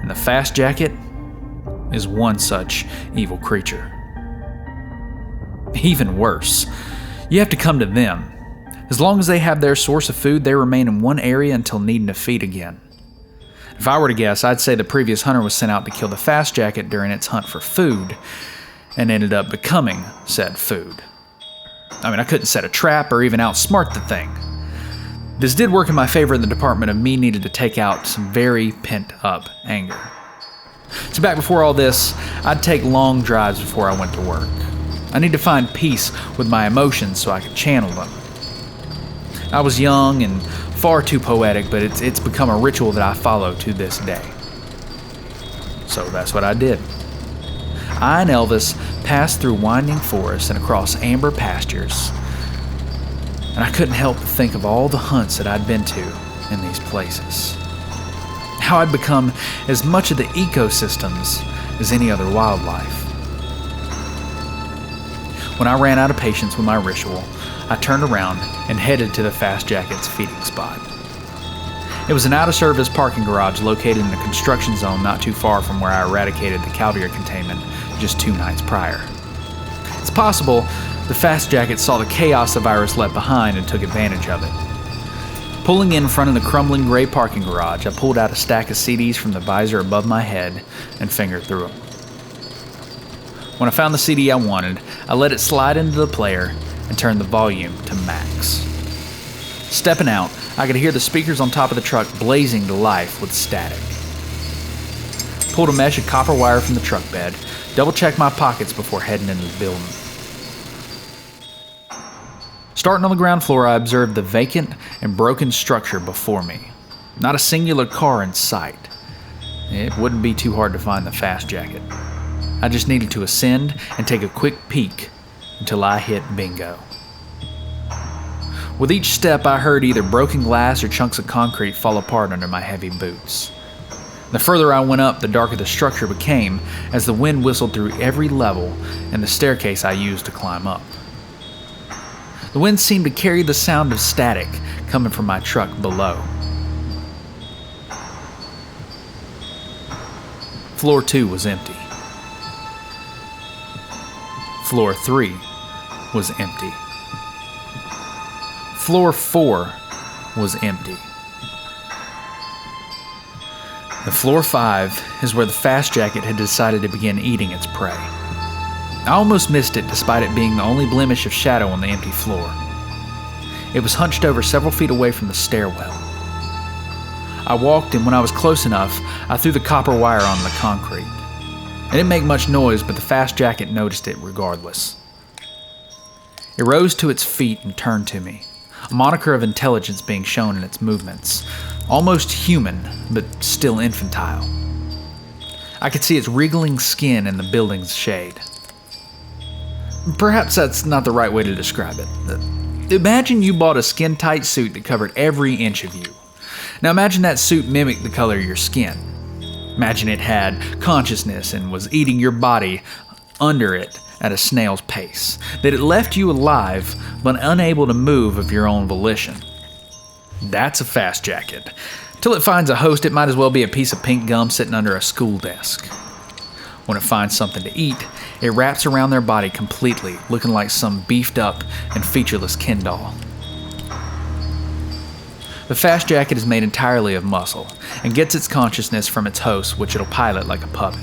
And the Fast Jacket is one such evil creature. Even worse, you have to come to them. As long as they have their source of food, they remain in one area until needing to feed again. If I were to guess, I'd say the previous hunter was sent out to kill the Fast Jacket during its hunt for food, and ended up becoming said food. I mean, I couldn't set a trap or even outsmart the thing. This did work in my favor in the department of me needed to take out some very pent-up anger. So back before all this, I'd take long drives before I went to work. I need to find peace with my emotions so I could channel them. I was young and far too poetic, but it's become a ritual that I follow to this day. So that's what I did. I and Elvis passed through winding forests and across amber pastures, and I couldn't help but think of all the hunts that I'd been to in these places. How I'd become as much of the ecosystems as any other wildlife. When I ran out of patience with my ritual, I turned around and headed to the Fast Jacket's feeding spot. It was an out-of-service parking garage located in a construction zone not too far from where I eradicated the Calvier containment just 2 nights prior. It's possible the Fast Jacket saw the chaos the virus left behind and took advantage of it. Pulling in front of the crumbling gray parking garage, I pulled out a stack of CDs from the visor above my head and fingered through them. When I found the CD I wanted, I let it slide into the player and turned the volume to max. Stepping out, I could hear the speakers on top of the truck blazing to life with static. Pulled a mesh of copper wire from the truck bed, double-checked my pockets before heading into the building. Starting on the ground floor, I observed the vacant and broken structure before me. Not a singular car in sight. It wouldn't be too hard to find the Fast Jacket. I just needed to ascend and take a quick peek until I hit bingo. With each step, I heard either broken glass or chunks of concrete fall apart under my heavy boots. The further I went up, the darker the structure became as the wind whistled through every level and the staircase I used to climb up. The wind seemed to carry the sound of static coming from my truck below. Floor 2 was empty. Floor 3 was empty. Floor 4 was empty. The floor 5 is where the Fast Jacket had decided to begin eating its prey. I almost missed it despite it being the only blemish of shadow on the empty floor. It was hunched over several feet away from the stairwell. I walked, and when I was close enough, I threw the copper wire on the concrete. It didn't make much noise, but the Fast Jacket noticed it regardless. It rose to its feet and turned to me, a moniker of intelligence being shown in its movements, almost human, but still infantile. I could see its wriggling skin in the building's shade. Perhaps that's not the right way to describe it. Imagine you bought a skin-tight suit that covered every inch of you. Now imagine that suit mimicked the color of your skin. Imagine it had consciousness and was eating your body under it at a snail's pace, that it left you alive but unable to move of your own volition. That's a fast jacket. Till it finds a host, it might as well be a piece of pink gum sitting under a school desk. When it finds something to eat, it wraps around their body completely, looking like some beefed up and featureless Ken doll. The fast jacket is made entirely of muscle and gets its consciousness from its host, which it'll pilot like a puppet.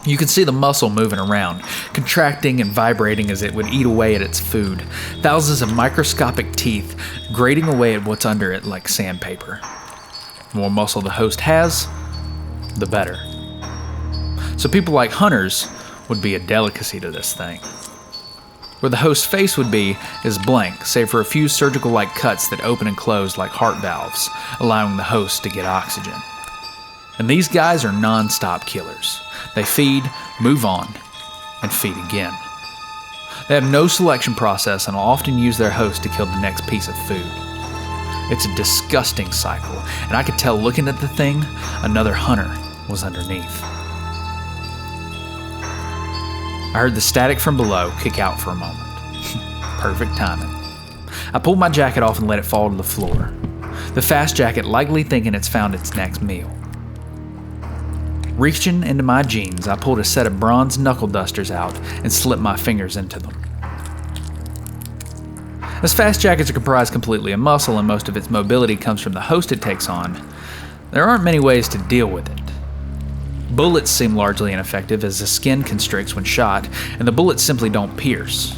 You can see the muscle moving around, contracting and vibrating as it would eat away at its food, thousands of microscopic teeth grating away at what's under it like sandpaper. The more muscle the host has, the better. So people like hunters would be a delicacy to this thing. Where the host's face would be is blank, save for a few surgical-like cuts that open and close like heart valves, allowing the host to get oxygen. And these guys are non-stop killers. They feed, move on, and feed again. They have no selection process and will often use their host to kill the next piece of food. It's a disgusting cycle, and I could tell looking at the thing, another hunter was underneath. I heard the static from below kick out for a moment. Perfect timing. I pulled my jacket off and let it fall to the floor. The fast jacket likely thinking it's found its next meal. Reaching into my jeans, I pulled a set of bronze knuckle dusters out and slipped my fingers into them. As fast jackets are comprised completely of muscle and most of its mobility comes from the host it takes on, there aren't many ways to deal with it. Bullets seem largely ineffective as the skin constricts when shot, and the bullets simply don't pierce.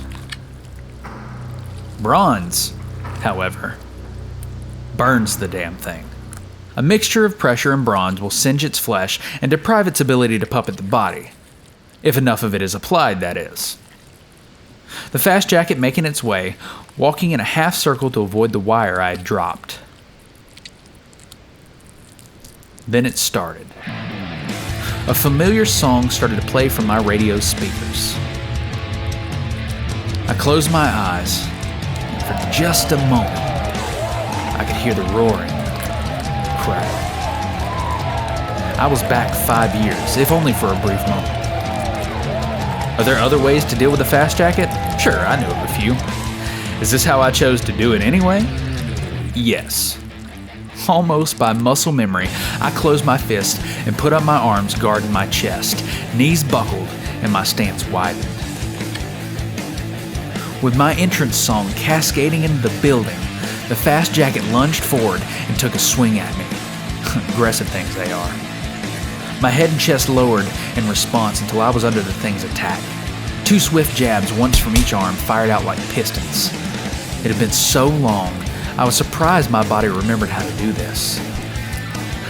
Bronze, however, burns the damn thing. A mixture of pressure and bronze will singe its flesh and deprive its ability to puppet the body. If enough of it is applied, that is. The fast jacket making its way, walking in a half circle to avoid the wire I had dropped. Then it started. A familiar song started to play from my radio speakers. I closed my eyes, and for just a moment, I could hear the roaring. Crap. I was back 5 years, if only for a brief moment. Are there other ways to deal with a fast jacket? Sure, I knew of a few. Is this how I chose to do it anyway? Yes. Almost by muscle memory, I closed my fist and put up my arms guarding my chest, knees buckled, and my stance widened. With my entrance song cascading into the building, the fast jacket lunged forward and took a swing at me. Aggressive things they are. My head and chest lowered in response until I was under the thing's attack. 2 swift jabs, once from each arm, fired out like pistons. It had been so long, I was surprised my body remembered how to do this.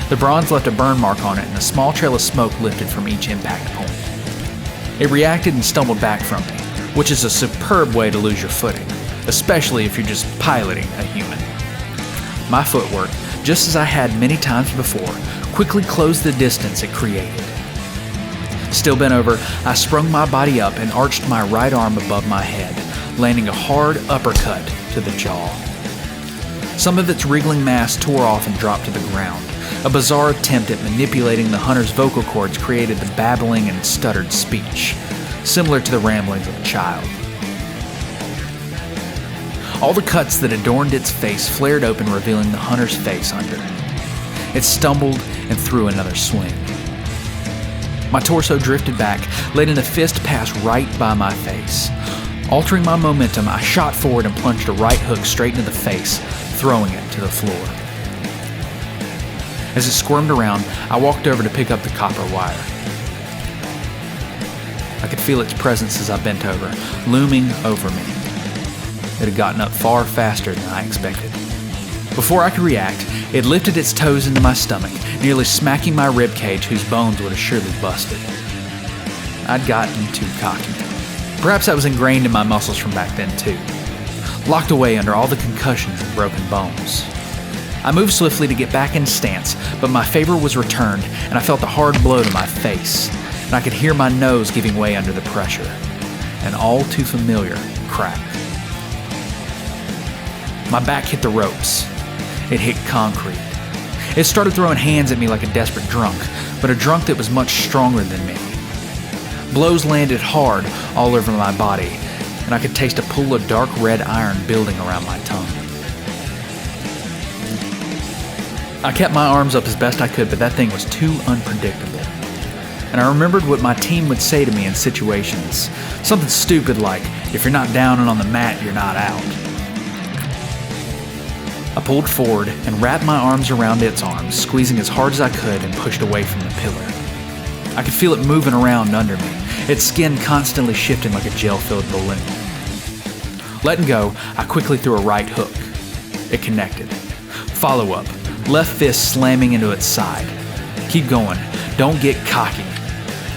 The bronze left a burn mark on it and a small trail of smoke lifted from each impact point. It reacted and stumbled back from me, which is a superb way to lose your footing, especially if you're just piloting a human. My footwork, just as I had many times before, quickly closed the distance it created. Still bent over, I sprung my body up and arched my right arm above my head, landing a hard uppercut to the jaw. Some of its wriggling mass tore off and dropped to the ground. A bizarre attempt at manipulating the hunter's vocal cords created the babbling and stuttered speech, similar to the ramblings of a child. All the cuts that adorned its face flared open, revealing the hunter's face under. It stumbled and threw another swing. My torso drifted back, letting the fist pass right by my face. Altering my momentum, I shot forward and plunged a right hook straight into the face, throwing it to the floor. As it squirmed around, I walked over to pick up the copper wire. I could feel its presence as I bent over, looming over me. It had gotten up far faster than I expected. Before I could react, it lifted its toes into my stomach, nearly smacking my ribcage whose bones would have surely busted. I'd gotten too cocky. Perhaps that was ingrained in my muscles from back then too, locked away under all the concussions and broken bones. I moved swiftly to get back in stance, but my favor was returned and I felt a hard blow to my face, and I could hear my nose giving way under the pressure. An all too familiar crack. My back hit the ropes. It hit concrete. It started throwing hands at me like a desperate drunk, but a drunk that was much stronger than me. Blows landed hard all over my body, and I could taste a pool of dark red iron building around my tongue. I kept my arms up as best I could, but that thing was too unpredictable. And I remembered what my team would say to me in situations. Something stupid like, if you're not down and on the mat, you're not out. I pulled forward and wrapped my arms around its arms, squeezing as hard as I could and pushed away from the pillar. I could feel it moving around under me, its skin constantly shifting like a gel-filled balloon. Letting go, I quickly threw a right hook. It connected. Follow-up, left fist slamming into its side. Keep going, don't get cocky.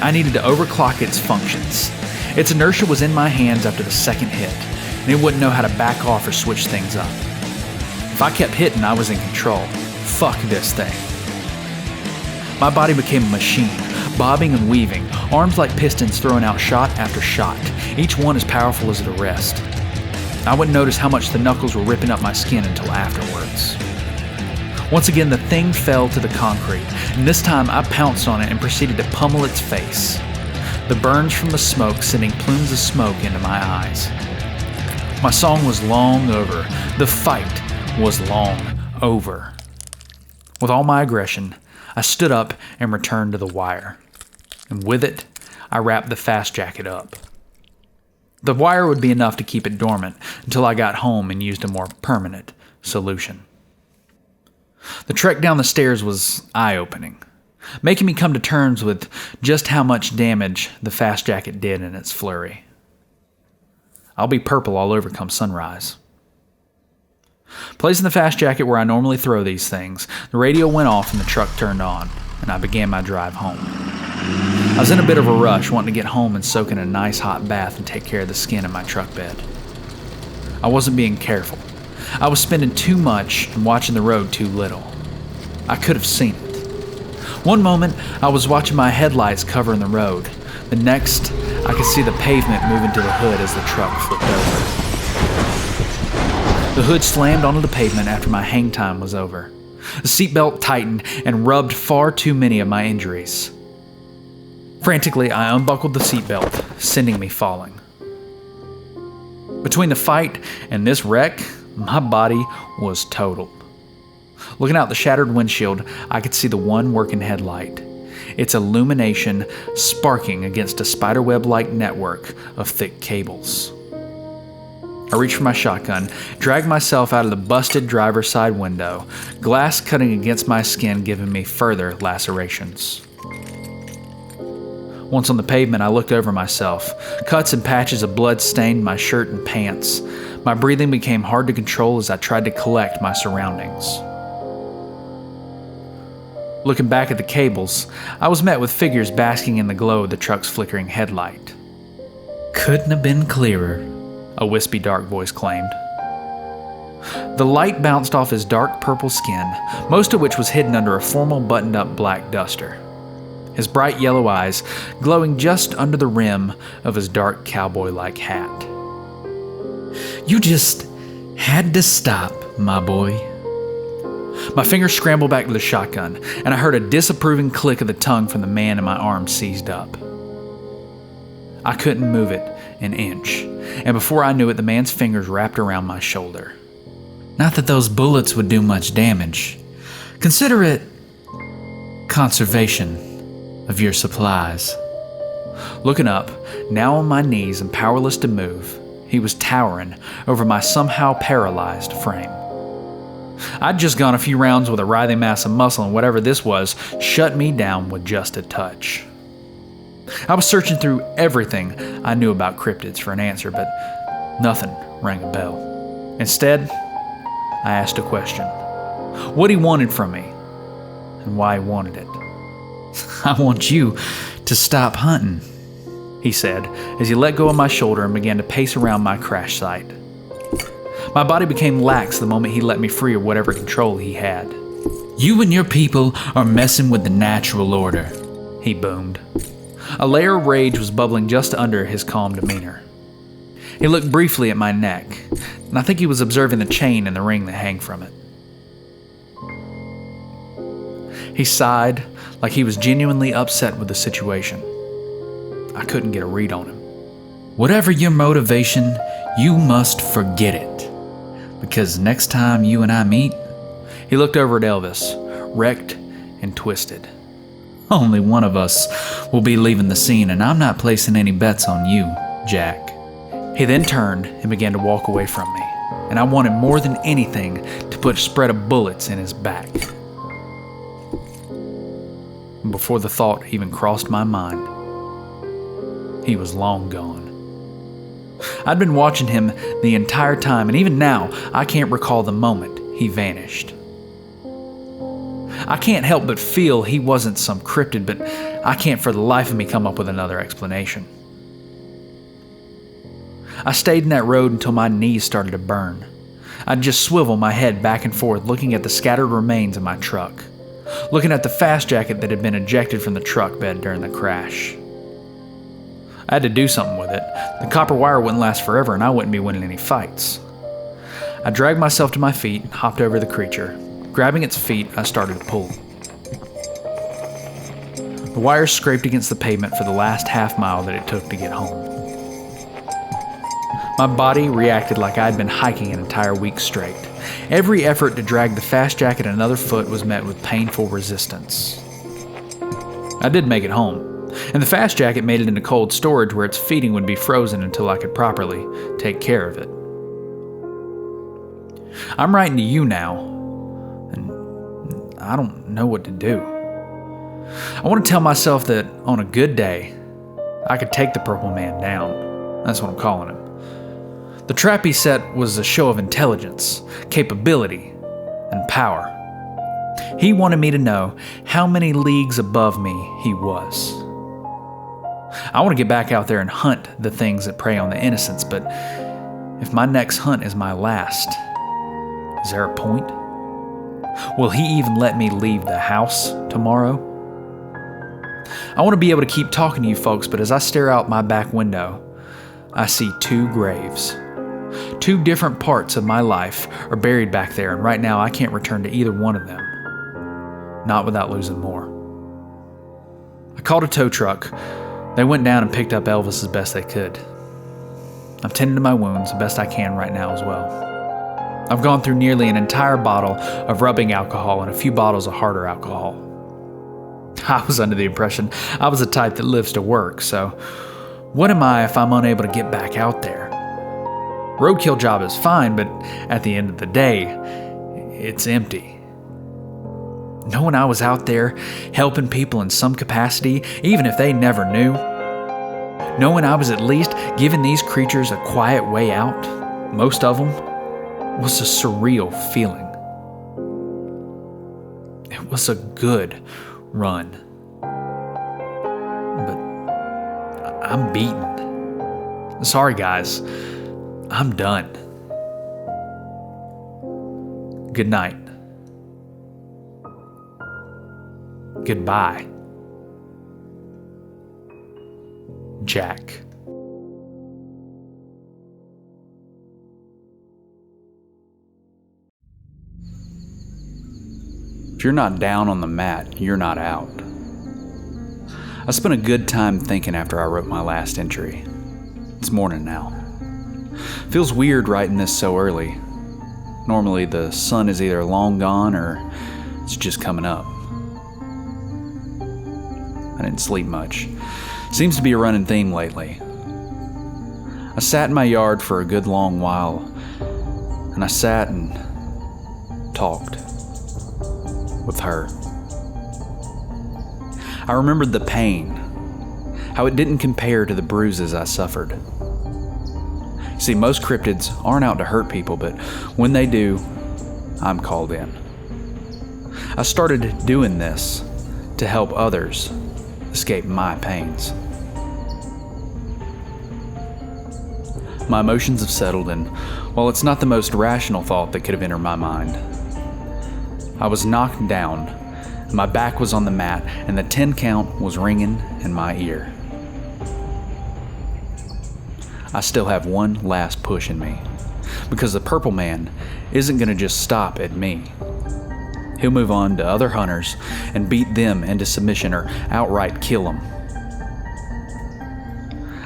I needed to overclock its functions. Its inertia was in my hands after the second hit, and it wouldn't know how to back off or switch things up. If I kept hitting, I was in control. Fuck this thing. My body became a machine, bobbing and weaving, arms like pistons throwing out shot after shot, each one as powerful as the rest. I wouldn't notice how much the knuckles were ripping up my skin until afterwards. Once again, the thing fell to the concrete, and this time I pounced on it and proceeded to pummel its face. The burns from the smoke sending plumes of smoke into my eyes. My song was long over. The fight was long over. With all my aggression, I stood up and returned to the wire. And with it, I wrapped the fast jacket up. The wire would be enough to keep it dormant until I got home and used a more permanent solution. The trek down the stairs was eye-opening, making me come to terms with just how much damage the fast jacket did in its flurry. I'll be purple all over come sunrise. Placing the fast jacket where I normally throw these things, the radio went off and the truck turned on, and I began my drive home. I was in a bit of a rush, wanting to get home and soak in a nice hot bath and take care of the skin in my truck bed. I wasn't being careful. I was spending too much and watching the road too little. I could have seen it. One moment, I was watching my headlights covering the road. The next, I could see the pavement moving to the hood as the truck flipped over. The hood slammed onto the pavement after my hang time was over. The seatbelt tightened and rubbed far too many of my injuries. Frantically, I unbuckled the seatbelt, sending me falling. Between the fight and this wreck, my body was totaled. Looking out the shattered windshield, I could see the one working headlight, its illumination sparking against a spiderweb-like network of thick cables. I reached for my shotgun, dragged myself out of the busted driver's side window, glass cutting against my skin, giving me further lacerations. Once on the pavement, I looked over myself. Cuts and patches of blood stained my shirt and pants. My breathing became hard to control as I tried to collect my surroundings. Looking back at the cables, I was met with figures basking in the glow of the truck's flickering headlight. "Couldn't have been clearer," a wispy dark voice claimed. The light bounced off his dark purple skin, most of which was hidden under a formal buttoned-up black duster. His bright yellow eyes glowing just under the rim of his dark cowboy-like hat. "You just had to stop, my boy." My fingers scrambled back to the shotgun, and I heard a disapproving click of the tongue from the man, and my arm seized up. I couldn't move it an inch, and before I knew it, the man's fingers wrapped around my shoulder. "Not that those bullets would do much damage. Consider it conservation of your supplies." Looking up, now on my knees and powerless to move, he was towering over my somehow paralyzed frame. I'd just gone a few rounds with a writhing mass of muscle, and whatever this was shut me down with just a touch. I was searching through everything I knew about cryptids for an answer, but nothing rang a bell. Instead, I asked a question. What he wanted from me, and why he wanted it. "I want you to stop hunting," he said as he let go of my shoulder and began to pace around my crash site. My body became lax the moment he let me free of whatever control he had. "You and your people are messing with the natural order," he boomed. A layer of rage was bubbling just under his calm demeanor. He looked briefly at my neck, and I think he was observing the chain and the ring that hang from it. He sighed, like he was genuinely upset with the situation. I couldn't get a read on him. "Whatever your motivation, you must forget it. Because next time you and I meet..." He looked over at Elvis, wrecked and twisted. "Only one of us will be leaving the scene, and I'm not placing any bets on you, Jack." He then turned and began to walk away from me, and I wanted more than anything to put a spread of bullets in his back. Before the thought even crossed my mind, he was long gone. I'd been watching him the entire time, and even now, I can't recall the moment he vanished. I can't help but feel he wasn't some cryptid, but I can't for the life of me come up with another explanation. I stayed in that road until my knees started to burn. I'd just swivel my head back and forth looking at the scattered remains of my truck, looking at the fast jacket that had been ejected from the truck bed during the crash. I had to do something with it. The copper wire wouldn't last forever and I wouldn't be winning any fights. I dragged myself to my feet and hopped over the creature. Grabbing its feet, I started to pull. The wire scraped against the pavement for the last half mile that it took to get home. My body reacted like I'd been hiking an entire week straight. Every effort to drag the fast jacket another foot was met with painful resistance. I did make it home, and the fast jacket made it into cold storage where its feeding would be frozen until I could properly take care of it. I'm writing to you now, and I don't know what to do. I want to tell myself that on a good day, I could take the Purple Man down. That's what I'm calling him. The trap he set was a show of intelligence, capability, and power. He wanted me to know how many leagues above me he was. I want to get back out there and hunt the things that prey on the innocents, but if my next hunt is my last, is there a point? Will he even let me leave the house tomorrow? I want to be able to keep talking to you folks, but as I stare out my back window, I see two graves. Two different parts of my life are buried back there, and right now I can't return to either one of them. Not without losing more. I called a tow truck. They went down and picked up Elvis as best they could. I'm tending to my wounds the best I can right now as well. I've gone through nearly an entire bottle of rubbing alcohol and a few bottles of harder alcohol. I was under the impression I was the type that lives to work, so what am I if I'm unable to get back out there? Roadkill job is fine, but at the end of the day, it's empty. Knowing I was out there helping people in some capacity, even if they never knew. Knowing I was at least giving these creatures a quiet way out, most of them, was a surreal feeling. It was a good run. But I'm beaten. Sorry, guys. I'm done. Good night. Goodbye. Jack. If you're not down on the mat, you're not out. I spent a good time thinking after I wrote my last entry. It's morning now. Feels weird writing this so early. Normally the sun is either long gone or it's just coming up. I didn't sleep much. Seems to be a running theme lately. I sat in my yard for a good long while, and I sat and talked with her. I remembered the pain, how it didn't compare to the bruises I suffered. See, most cryptids aren't out to hurt people, but when they do, I'm called in. I started doing this to help others escape my pains. My emotions have settled, and while it's not the most rational thought that could have entered my mind, I was knocked down, my back was on the mat, and the 10 count was ringing in my ear. I still have one last push in me, because the Purple Man isn't going to just stop at me. He'll move on to other hunters and beat them into submission or outright kill them.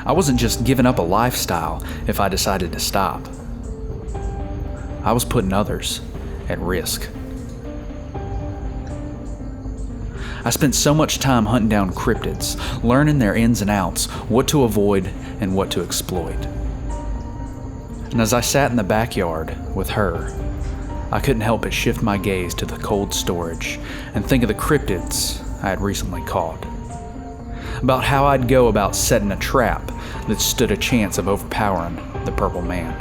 I wasn't just giving up a lifestyle if I decided to stop. I was putting others at risk. I spent so much time hunting down cryptids, learning their ins and outs, what to avoid and what to exploit. And as I sat in the backyard with her, I couldn't help but shift my gaze to the cold storage and think of the cryptids I had recently caught. About how I'd go about setting a trap that stood a chance of overpowering the Purple Man.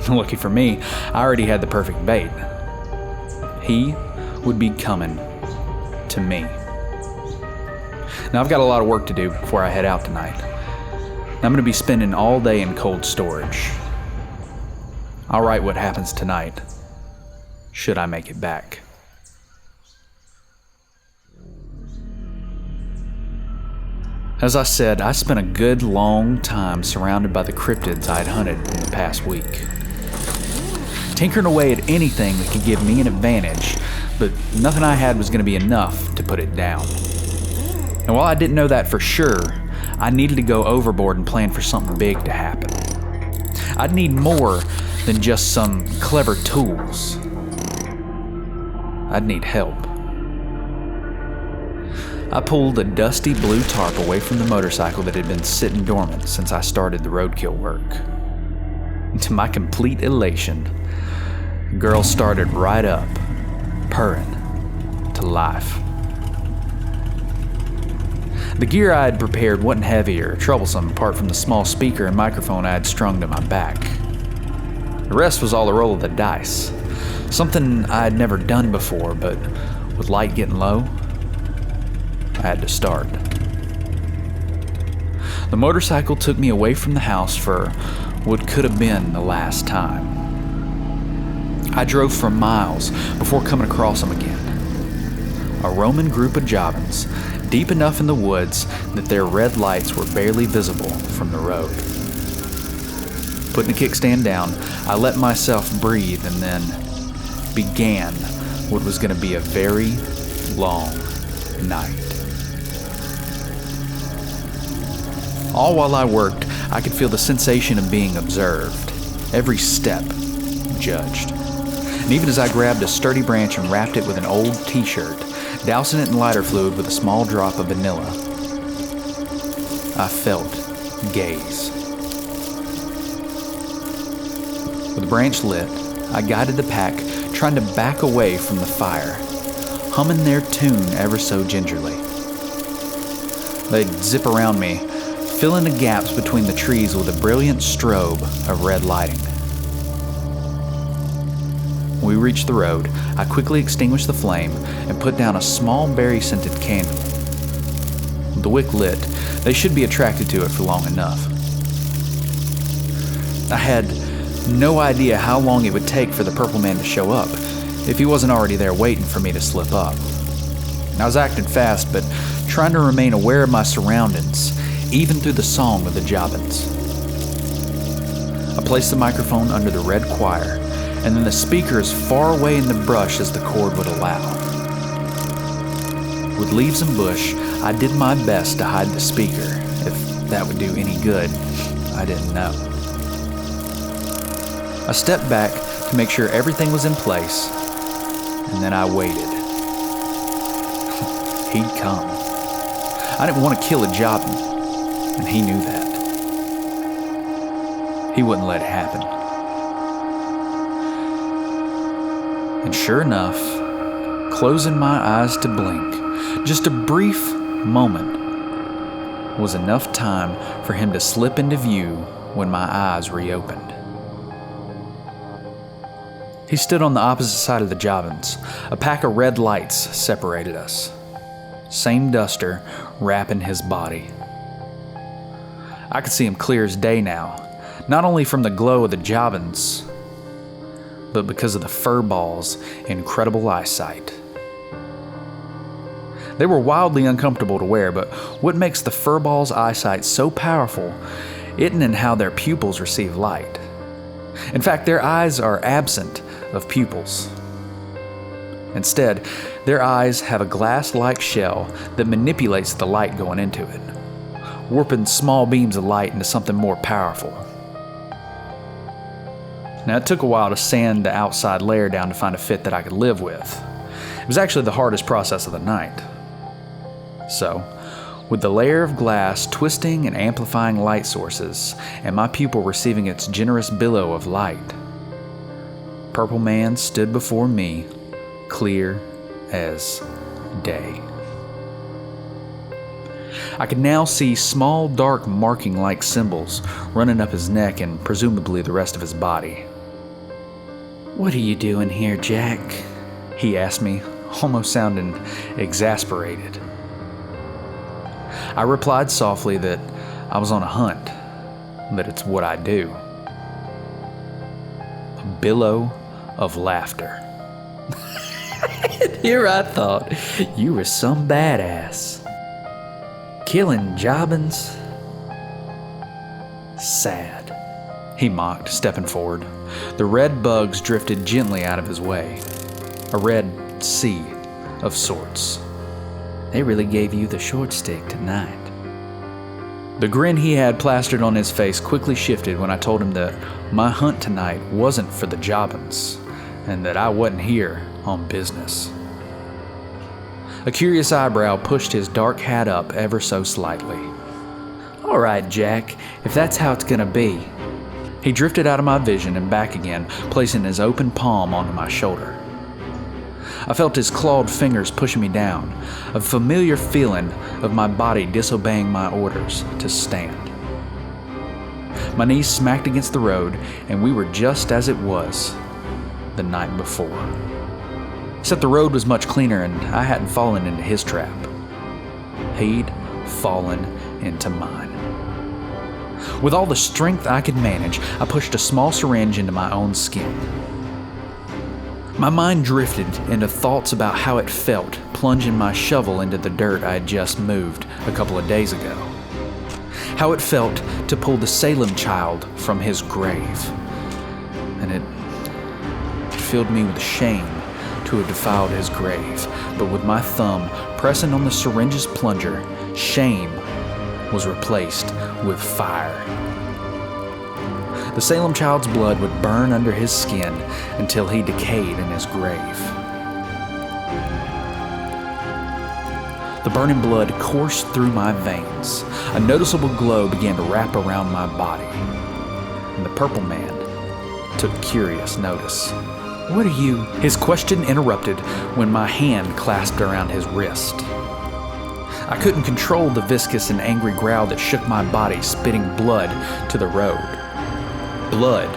Lucky for me, I already had the perfect bait. He would be coming to me. Now I've got a lot of work to do before I head out tonight. I'm going to be spending all day in cold storage. I'll write what happens tonight, should I make it back. As I said, I spent a good long time surrounded by the cryptids I'd hunted in the past week. Tinkering away at anything that could give me an advantage, but nothing I had was going to be enough to put it down. And while I didn't know that for sure, I needed to go overboard and plan for something big to happen. I'd need more than just some clever tools. I'd need help. I pulled a dusty blue tarp away from the motorcycle that had been sitting dormant since I started the roadkill work. To my complete elation, the girl started right up, purring to life. The gear I had prepared wasn't heavy or troublesome apart from the small speaker and microphone I had strung to my back. The rest was all a roll of the dice, something I had never done before, but with light getting low, I had to start. The motorcycle took me away from the house for what could have been the last time. I drove for miles before coming across them again. A Roman group of Javans, deep enough in the woods that their red lights were barely visible from the road. Putting the kickstand down, I let myself breathe and then began what was going to be a very long night. All while I worked, I could feel the sensation of being observed, every step judged. And even as I grabbed a sturdy branch and wrapped it with an old t-shirt, dousing it in lighter fluid with a small drop of vanilla, I felt gaze. With the branch lit, I guided the pack, trying to back away from the fire, humming their tune ever so gingerly. They'd zip around me, filling the gaps between the trees with a brilliant strobe of red lighting. When we reached the road, I quickly extinguished the flame and put down a small berry-scented candle. With the wick lit, they should be attracted to it for long enough. I had no idea how long it would take for the Purple Man to show up, if he wasn't already there waiting for me to slip up. I was acting fast, but trying to remain aware of my surroundings, even through the song of the Javans. I placed the microphone under the red choir, and then the speaker as far away in the brush as the cord would allow. With leaves and bush, I did my best to hide the speaker. If that would do any good, I didn't know. I stepped back to make sure everything was in place, and then I waited. He'd come. I didn't want to kill a Javan, and he knew that. He wouldn't let it happen. And sure enough, closing my eyes to blink, just a brief moment was enough time for him to slip into view when my eyes reopened. He stood on the opposite side of the Javans. A pack of red lights separated us. Same duster wrapping his body. I could see him clear as day now, not only from the glow of the jobbins, but because of the furball's incredible eyesight. They were wildly uncomfortable to wear, but what makes the furball's eyesight so powerful isn't in how their pupils receive light. In fact, their eyes are absent of pupils. Instead, their eyes have a glass-like shell that manipulates the light going into it, warping small beams of light into something more powerful. Now, it took a while to sand the outside layer down to find a fit that I could live with. It was actually the hardest process of the night. So, with the layer of glass twisting and amplifying light sources, and my pupil receiving its generous billow of light, Purple Man stood before me, clear as day. I could now see small dark marking-like symbols running up his neck and presumably the rest of his body. "What are you doing here, Jack?" he asked me, almost sounding exasperated. I replied softly that I was on a hunt, that it's what I do. A billow of laughter. Here I thought you were some badass. Killing jobbins? Sad, he mocked, stepping forward. The red bugs drifted gently out of his way. A red sea of sorts. They really gave you the short stick tonight. The grin he had plastered on his face quickly shifted when I told him that my hunt tonight wasn't for the jobbins, and that I wasn't here on business. A curious eyebrow pushed his dark hat up ever so slightly. "All right, Jack, if that's how it's gonna be." He drifted out of my vision and back again, placing his open palm onto my shoulder. I felt his clawed fingers pushing me down, a familiar feeling of my body disobeying my orders to stand. My knees smacked against the road, and we were just as it was the night before. Except the road was much cleaner, and I hadn't fallen into his trap. He'd fallen into mine. With all the strength I could manage, I pushed a small syringe into my own skin. My mind drifted into thoughts about how it felt plunging my shovel into the dirt I had just moved a couple of days ago. How it felt to pull the Salem child from his grave. And it filled me with shame to have defiled his grave, but with my thumb pressing on the syringe's plunger, shame was replaced with fire. The Salem child's blood would burn under his skin until he decayed in his grave. The burning blood coursed through my veins. A noticeable glow began to wrap around my body, and the Purple Man took curious notice. "What are you?" His question interrupted when my hand clasped around his wrist. I couldn't control the viscous and angry growl that shook my body, spitting blood to the road. Blood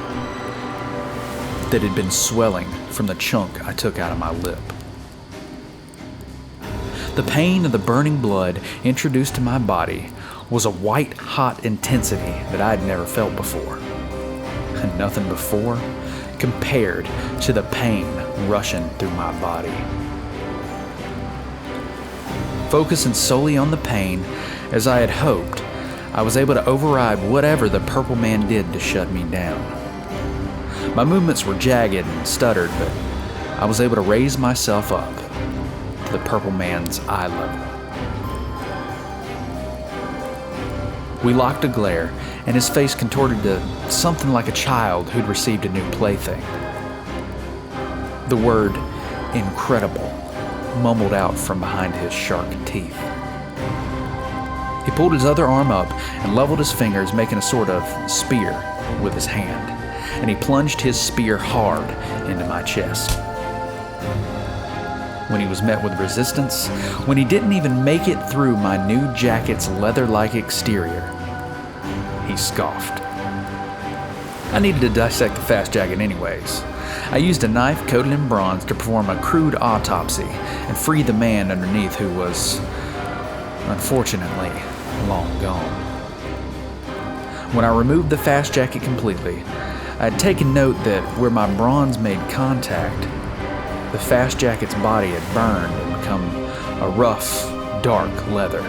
that had been swelling from the chunk I took out of my lip. The pain of the burning blood introduced to my body was a white-hot intensity that I'd never felt before. And nothing before compared to the pain rushing through my body. Focusing solely on the pain, as I had hoped, I was able to override whatever the Purple Man did to shut me down. My movements were jagged and stuttered, but I was able to raise myself up to the Purple Man's eye level. We locked a glare, and his face contorted to something like a child who'd received a new plaything. The word "incredible" mumbled out from behind his sharp teeth. He pulled his other arm up and leveled his fingers, making a sort of spear with his hand, and he plunged his spear hard into my chest. When he was met with resistance, when he didn't even make it through my new jacket's leather-like exterior, he scoffed. I needed to dissect the fast jacket anyways. I used a knife coated in bronze to perform a crude autopsy and free the man underneath, who was, unfortunately, long gone. When I removed the fast jacket completely, I had taken note that where my bronze made contact, the fast jacket's body had burned and become a rough, dark leather.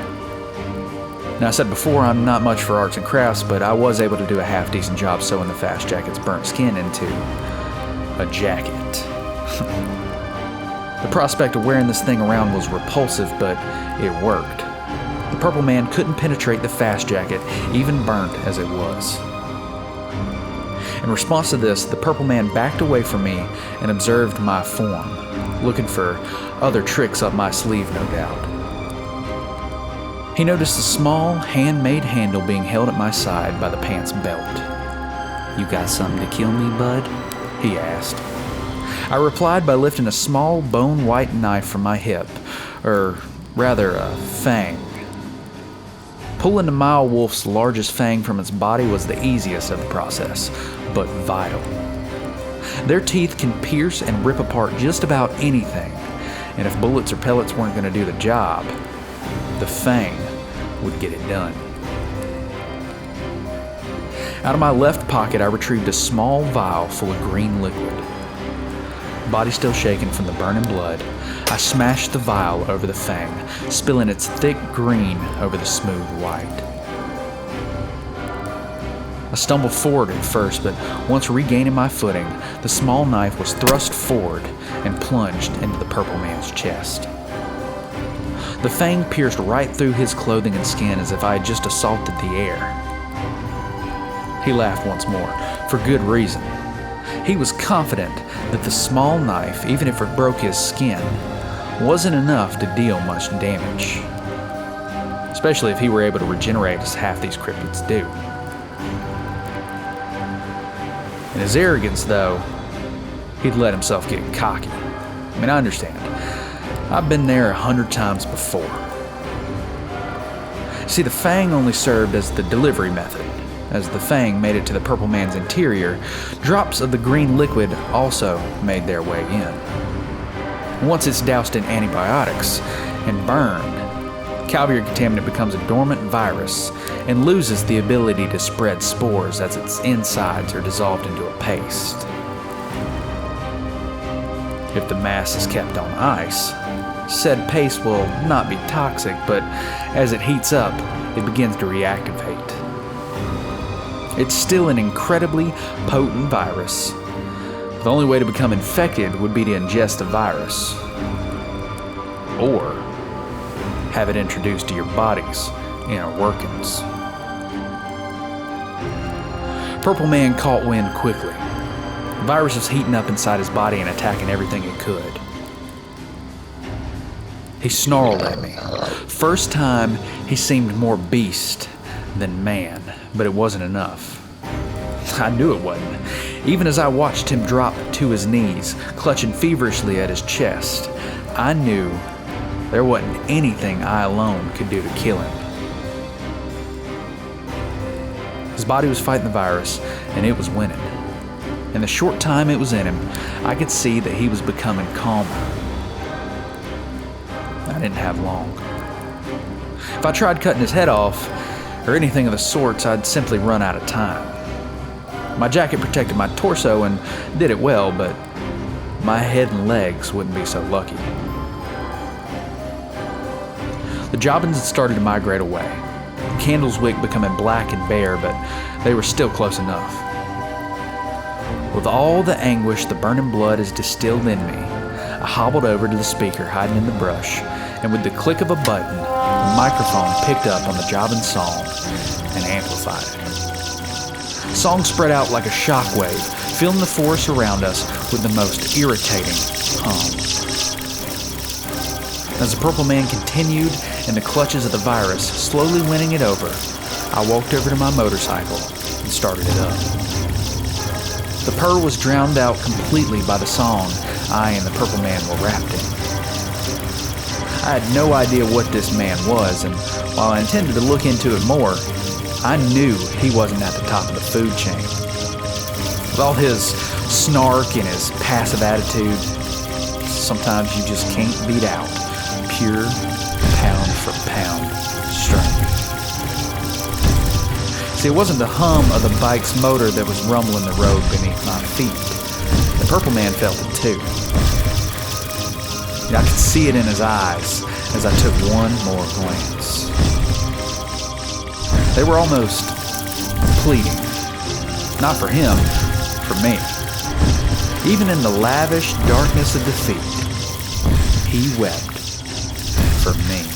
Now, I said before I'm not much for arts and crafts, but I was able to do a half-decent job sewing the fast jacket's burnt skin into a jacket. The prospect of wearing this thing around was repulsive, but it worked. The purple man couldn't penetrate the fast jacket, even burnt as it was. In response to this, the purple man backed away from me and observed my form, looking for other tricks up my sleeve, no doubt. He noticed a small, handmade handle being held at my side by the pants belt. "You got something to kill me, bud?" he asked. I replied by lifting a small, bone-white knife from my hip, or rather a fang. Pulling the Mile Wolf's largest fang from its body was the easiest of the process, but vital. Their teeth can pierce and rip apart just about anything, and if bullets or pellets weren't going to do the job, the fang would get it done. Out of my left pocket, I retrieved a small vial full of green liquid. Body still shaking from the burning blood, I smashed the vial over the fang, spilling its thick green over the smooth white. I stumbled forward at first, but once regaining my footing, the small knife was thrust forward and plunged into the purple man's chest. The fang pierced right through his clothing and skin as if I had just assaulted the air. He laughed once more, for good reason. He was confident that the small knife, even if it broke his skin, wasn't enough to deal much damage. Especially if he were able to regenerate as half these cryptids do. In his arrogance, though, he'd let himself get cocky. I mean, I understand. I've been there 100 times before. See, the fang only served as the delivery method. As the fang made it to the purple man's interior, drops of the green liquid also made their way in. Once it's doused in antibiotics and burned, Calvier contaminant becomes a dormant virus and loses the ability to spread spores as its insides are dissolved into a paste. If the mass is kept on ice, said paste will not be toxic, but as it heats up, it begins to reactivate. It's still an incredibly potent virus. The only way to become infected would be to ingest the virus, or have it introduced to your body's inner workings. Purple Man caught wind quickly. The virus was heating up inside his body and attacking everything it could. He snarled at me. First time, he seemed more beast than man, but it wasn't enough. I knew it wasn't. Even as I watched him drop to his knees, clutching feverishly at his chest, I knew there wasn't anything I alone could do to kill him. His body was fighting the virus, and it was winning. In the short time it was in him, I could see that he was becoming calmer. I didn't have long. If I tried cutting his head off, or anything of the sorts, I'd simply run out of time. My jacket protected my torso and did it well, but my head and legs wouldn't be so lucky. The Jobbins had started to migrate away. Candle's wick becoming black and bare, but they were still close enough. With all the anguish the burning blood has distilled in me, I hobbled over to the speaker hiding in the brush, and with the click of a button, the microphone picked up on the Jobbins song and amplified it. Song spread out like a shockwave, filling the forest around us with the most irritating hum. As the purple man continued in the clutches of the virus, slowly winning it over, I walked over to my motorcycle and started it up. The purr was drowned out completely by the song I and the purple man were wrapped in. I had no idea what this man was, and while I intended to look into it more, I knew he wasn't at the top of the food chain. With all his snark and his passive attitude, sometimes you just can't beat out pure pound for pound strength. See, it wasn't the hum of the bike's motor that was rumbling the road beneath my feet. The purple man felt it too. I could see it in his eyes as I took one more glance. They were almost pleading. Not for him, for me. Even in the lavish darkness of defeat, he wept for me.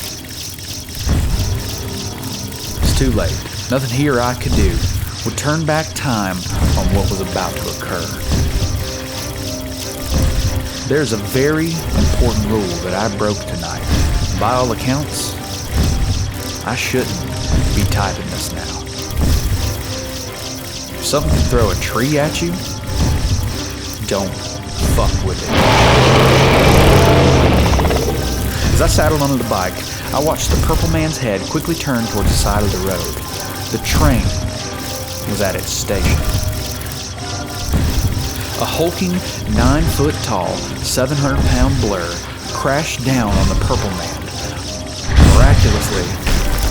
It's too late. Nothing here I could do would turn back time on what was about to occur. There's a very important rule that I broke tonight. By all accounts, I shouldn't be typing this now. If something can throw a tree at you, don't fuck with it. As I saddled onto the bike, I watched the purple man's head quickly turn towards the side of the road. The train was at its station. A hulking, 9-foot-tall, 700-pound blur crashed down on the purple man. Miraculously,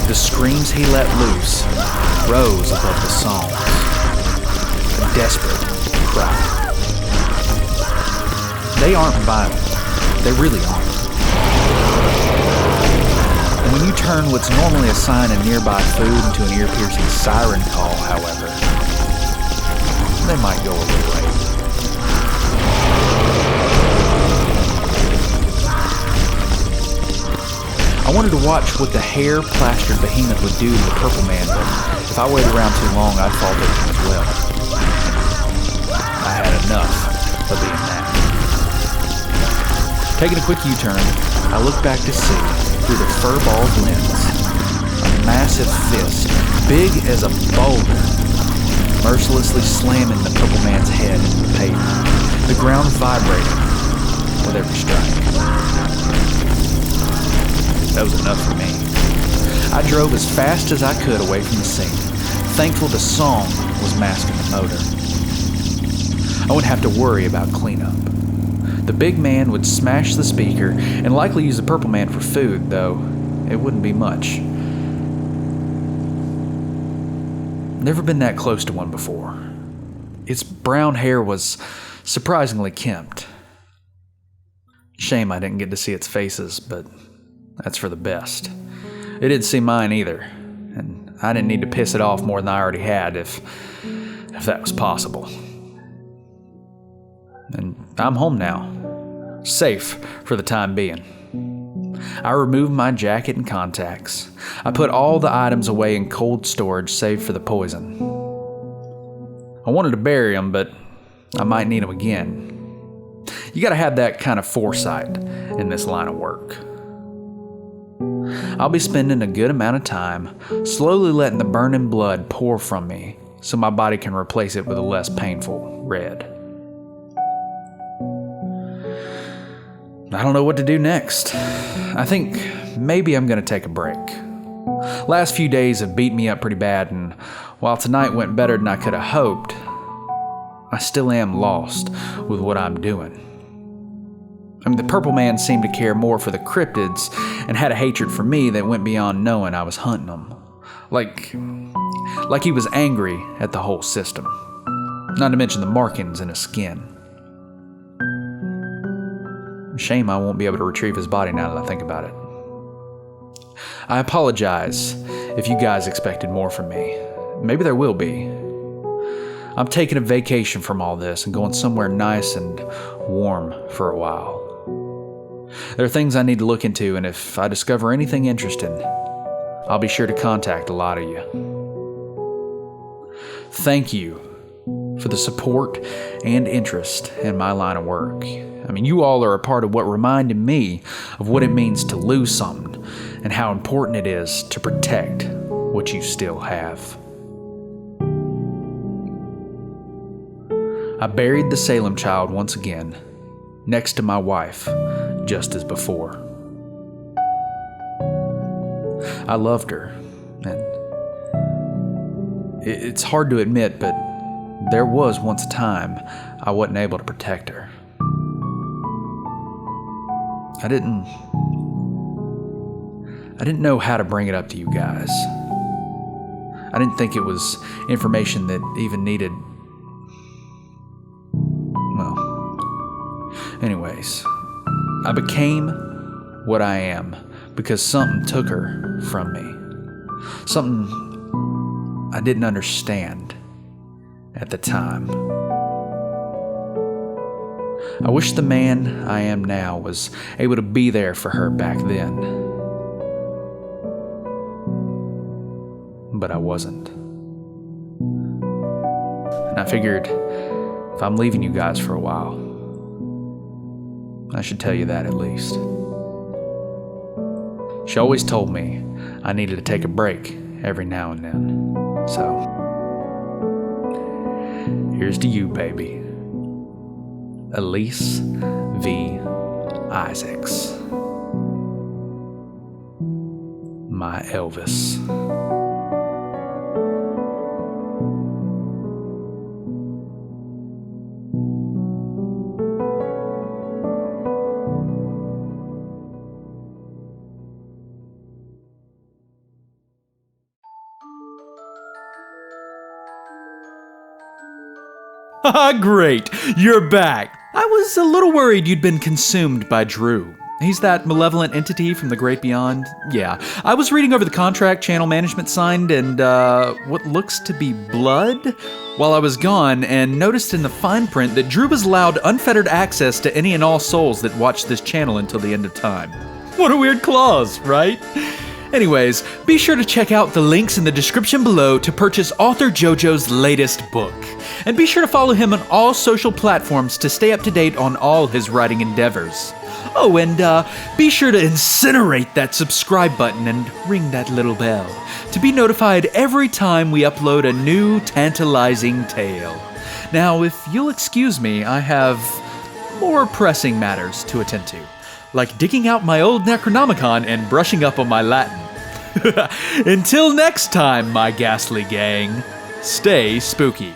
the screams he let loose rose above the songs. A desperate cry. They aren't violent. They really aren't. And when you turn what's normally a sign of nearby food into an ear-piercing siren call, however, they might go a little late. I wanted to watch what the hair-plastered behemoth would do to the purple man, but if I waited around too long, I'd fall victim as well. I had enough of being that. Taking a quick U-turn, I looked back to see, through the fur-balled lens, a massive fist, big as a boulder, mercilessly slamming the purple man's head into the pavement, the ground vibrating with every strike. That was enough for me. I drove as fast as I could away from the scene, thankful the song was masking the motor. I wouldn't have to worry about cleanup. The big man would smash the speaker and likely use the purple man for food, though it wouldn't be much. Never been that close to one before. Its brown hair was surprisingly kempt. Shame I didn't get to see its faces, but that's for the best. It didn't see mine either, and I didn't need to piss it off more than I already had if that was possible. And I'm home now, safe for the time being. I removed my jacket and contacts. I put all the items away in cold storage save for the poison. I wanted to bury them, but I might need them again. You gotta have that kind of foresight in this line of work. I'll be spending a good amount of time slowly letting the burning blood pour from me so my body can replace it with a less painful red. I don't know what to do next. I think maybe I'm going to take a break. Last few days have beat me up pretty bad, and while tonight went better than I could have hoped, I still am lost with what I'm doing. I mean, the purple man seemed to care more for the cryptids and had a hatred for me that went beyond knowing I was hunting them. Like he was angry at the whole system. Not to mention the markings in his skin. Shame I won't be able to retrieve his body now that I think about it. I apologize if you guys expected more from me. Maybe there will be. I'm taking a vacation from all this and going somewhere nice and warm for a while. There are things I need to look into, and if I discover anything interesting, I'll be sure to contact a lot of you. Thank you for the support and interest in my line of work. I mean, you all are a part of what reminded me of what it means to lose something and how important it is to protect what you still have. I buried the Salem child once again, next to my wife, just as before. I loved her, and it's hard to admit, but there was once a time I wasn't able to protect her. I didn't know how to bring it up to you guys. I didn't think it was information that even needed... Well, anyways, I became what I am because something took her from me. Something I didn't understand at the time. I wish the man I am now was able to be there for her back then. But I wasn't. And I figured if I'm leaving you guys for a while, I should tell you that at least. She always told me I needed to take a break every now and then. So, here's to you, baby. Elise V. Isaacs. My Elvis. Haha, great, you're back. I was a little worried you'd been consumed by Drew. He's that malevolent entity from the great beyond. Yeah, I was reading over the contract channel management signed and what looks to be blood while I was gone, and noticed in the fine print that Drew was allowed unfettered access to any and all souls that watch this channel until the end of time. What a weird clause, right? Anyways, be sure to check out the links in the description below to purchase AuthorJoJo's latest book. And be sure to follow him on all social platforms to stay up to date on all his writing endeavors. Oh, and be sure to incinerate that subscribe button and ring that little bell to be notified every time we upload a new tantalizing tale. Now, if you'll excuse me, I have more pressing matters to attend to, like digging out my old Necronomicon and brushing up on my Latin. Until next time, my ghastly gang, stay spooky.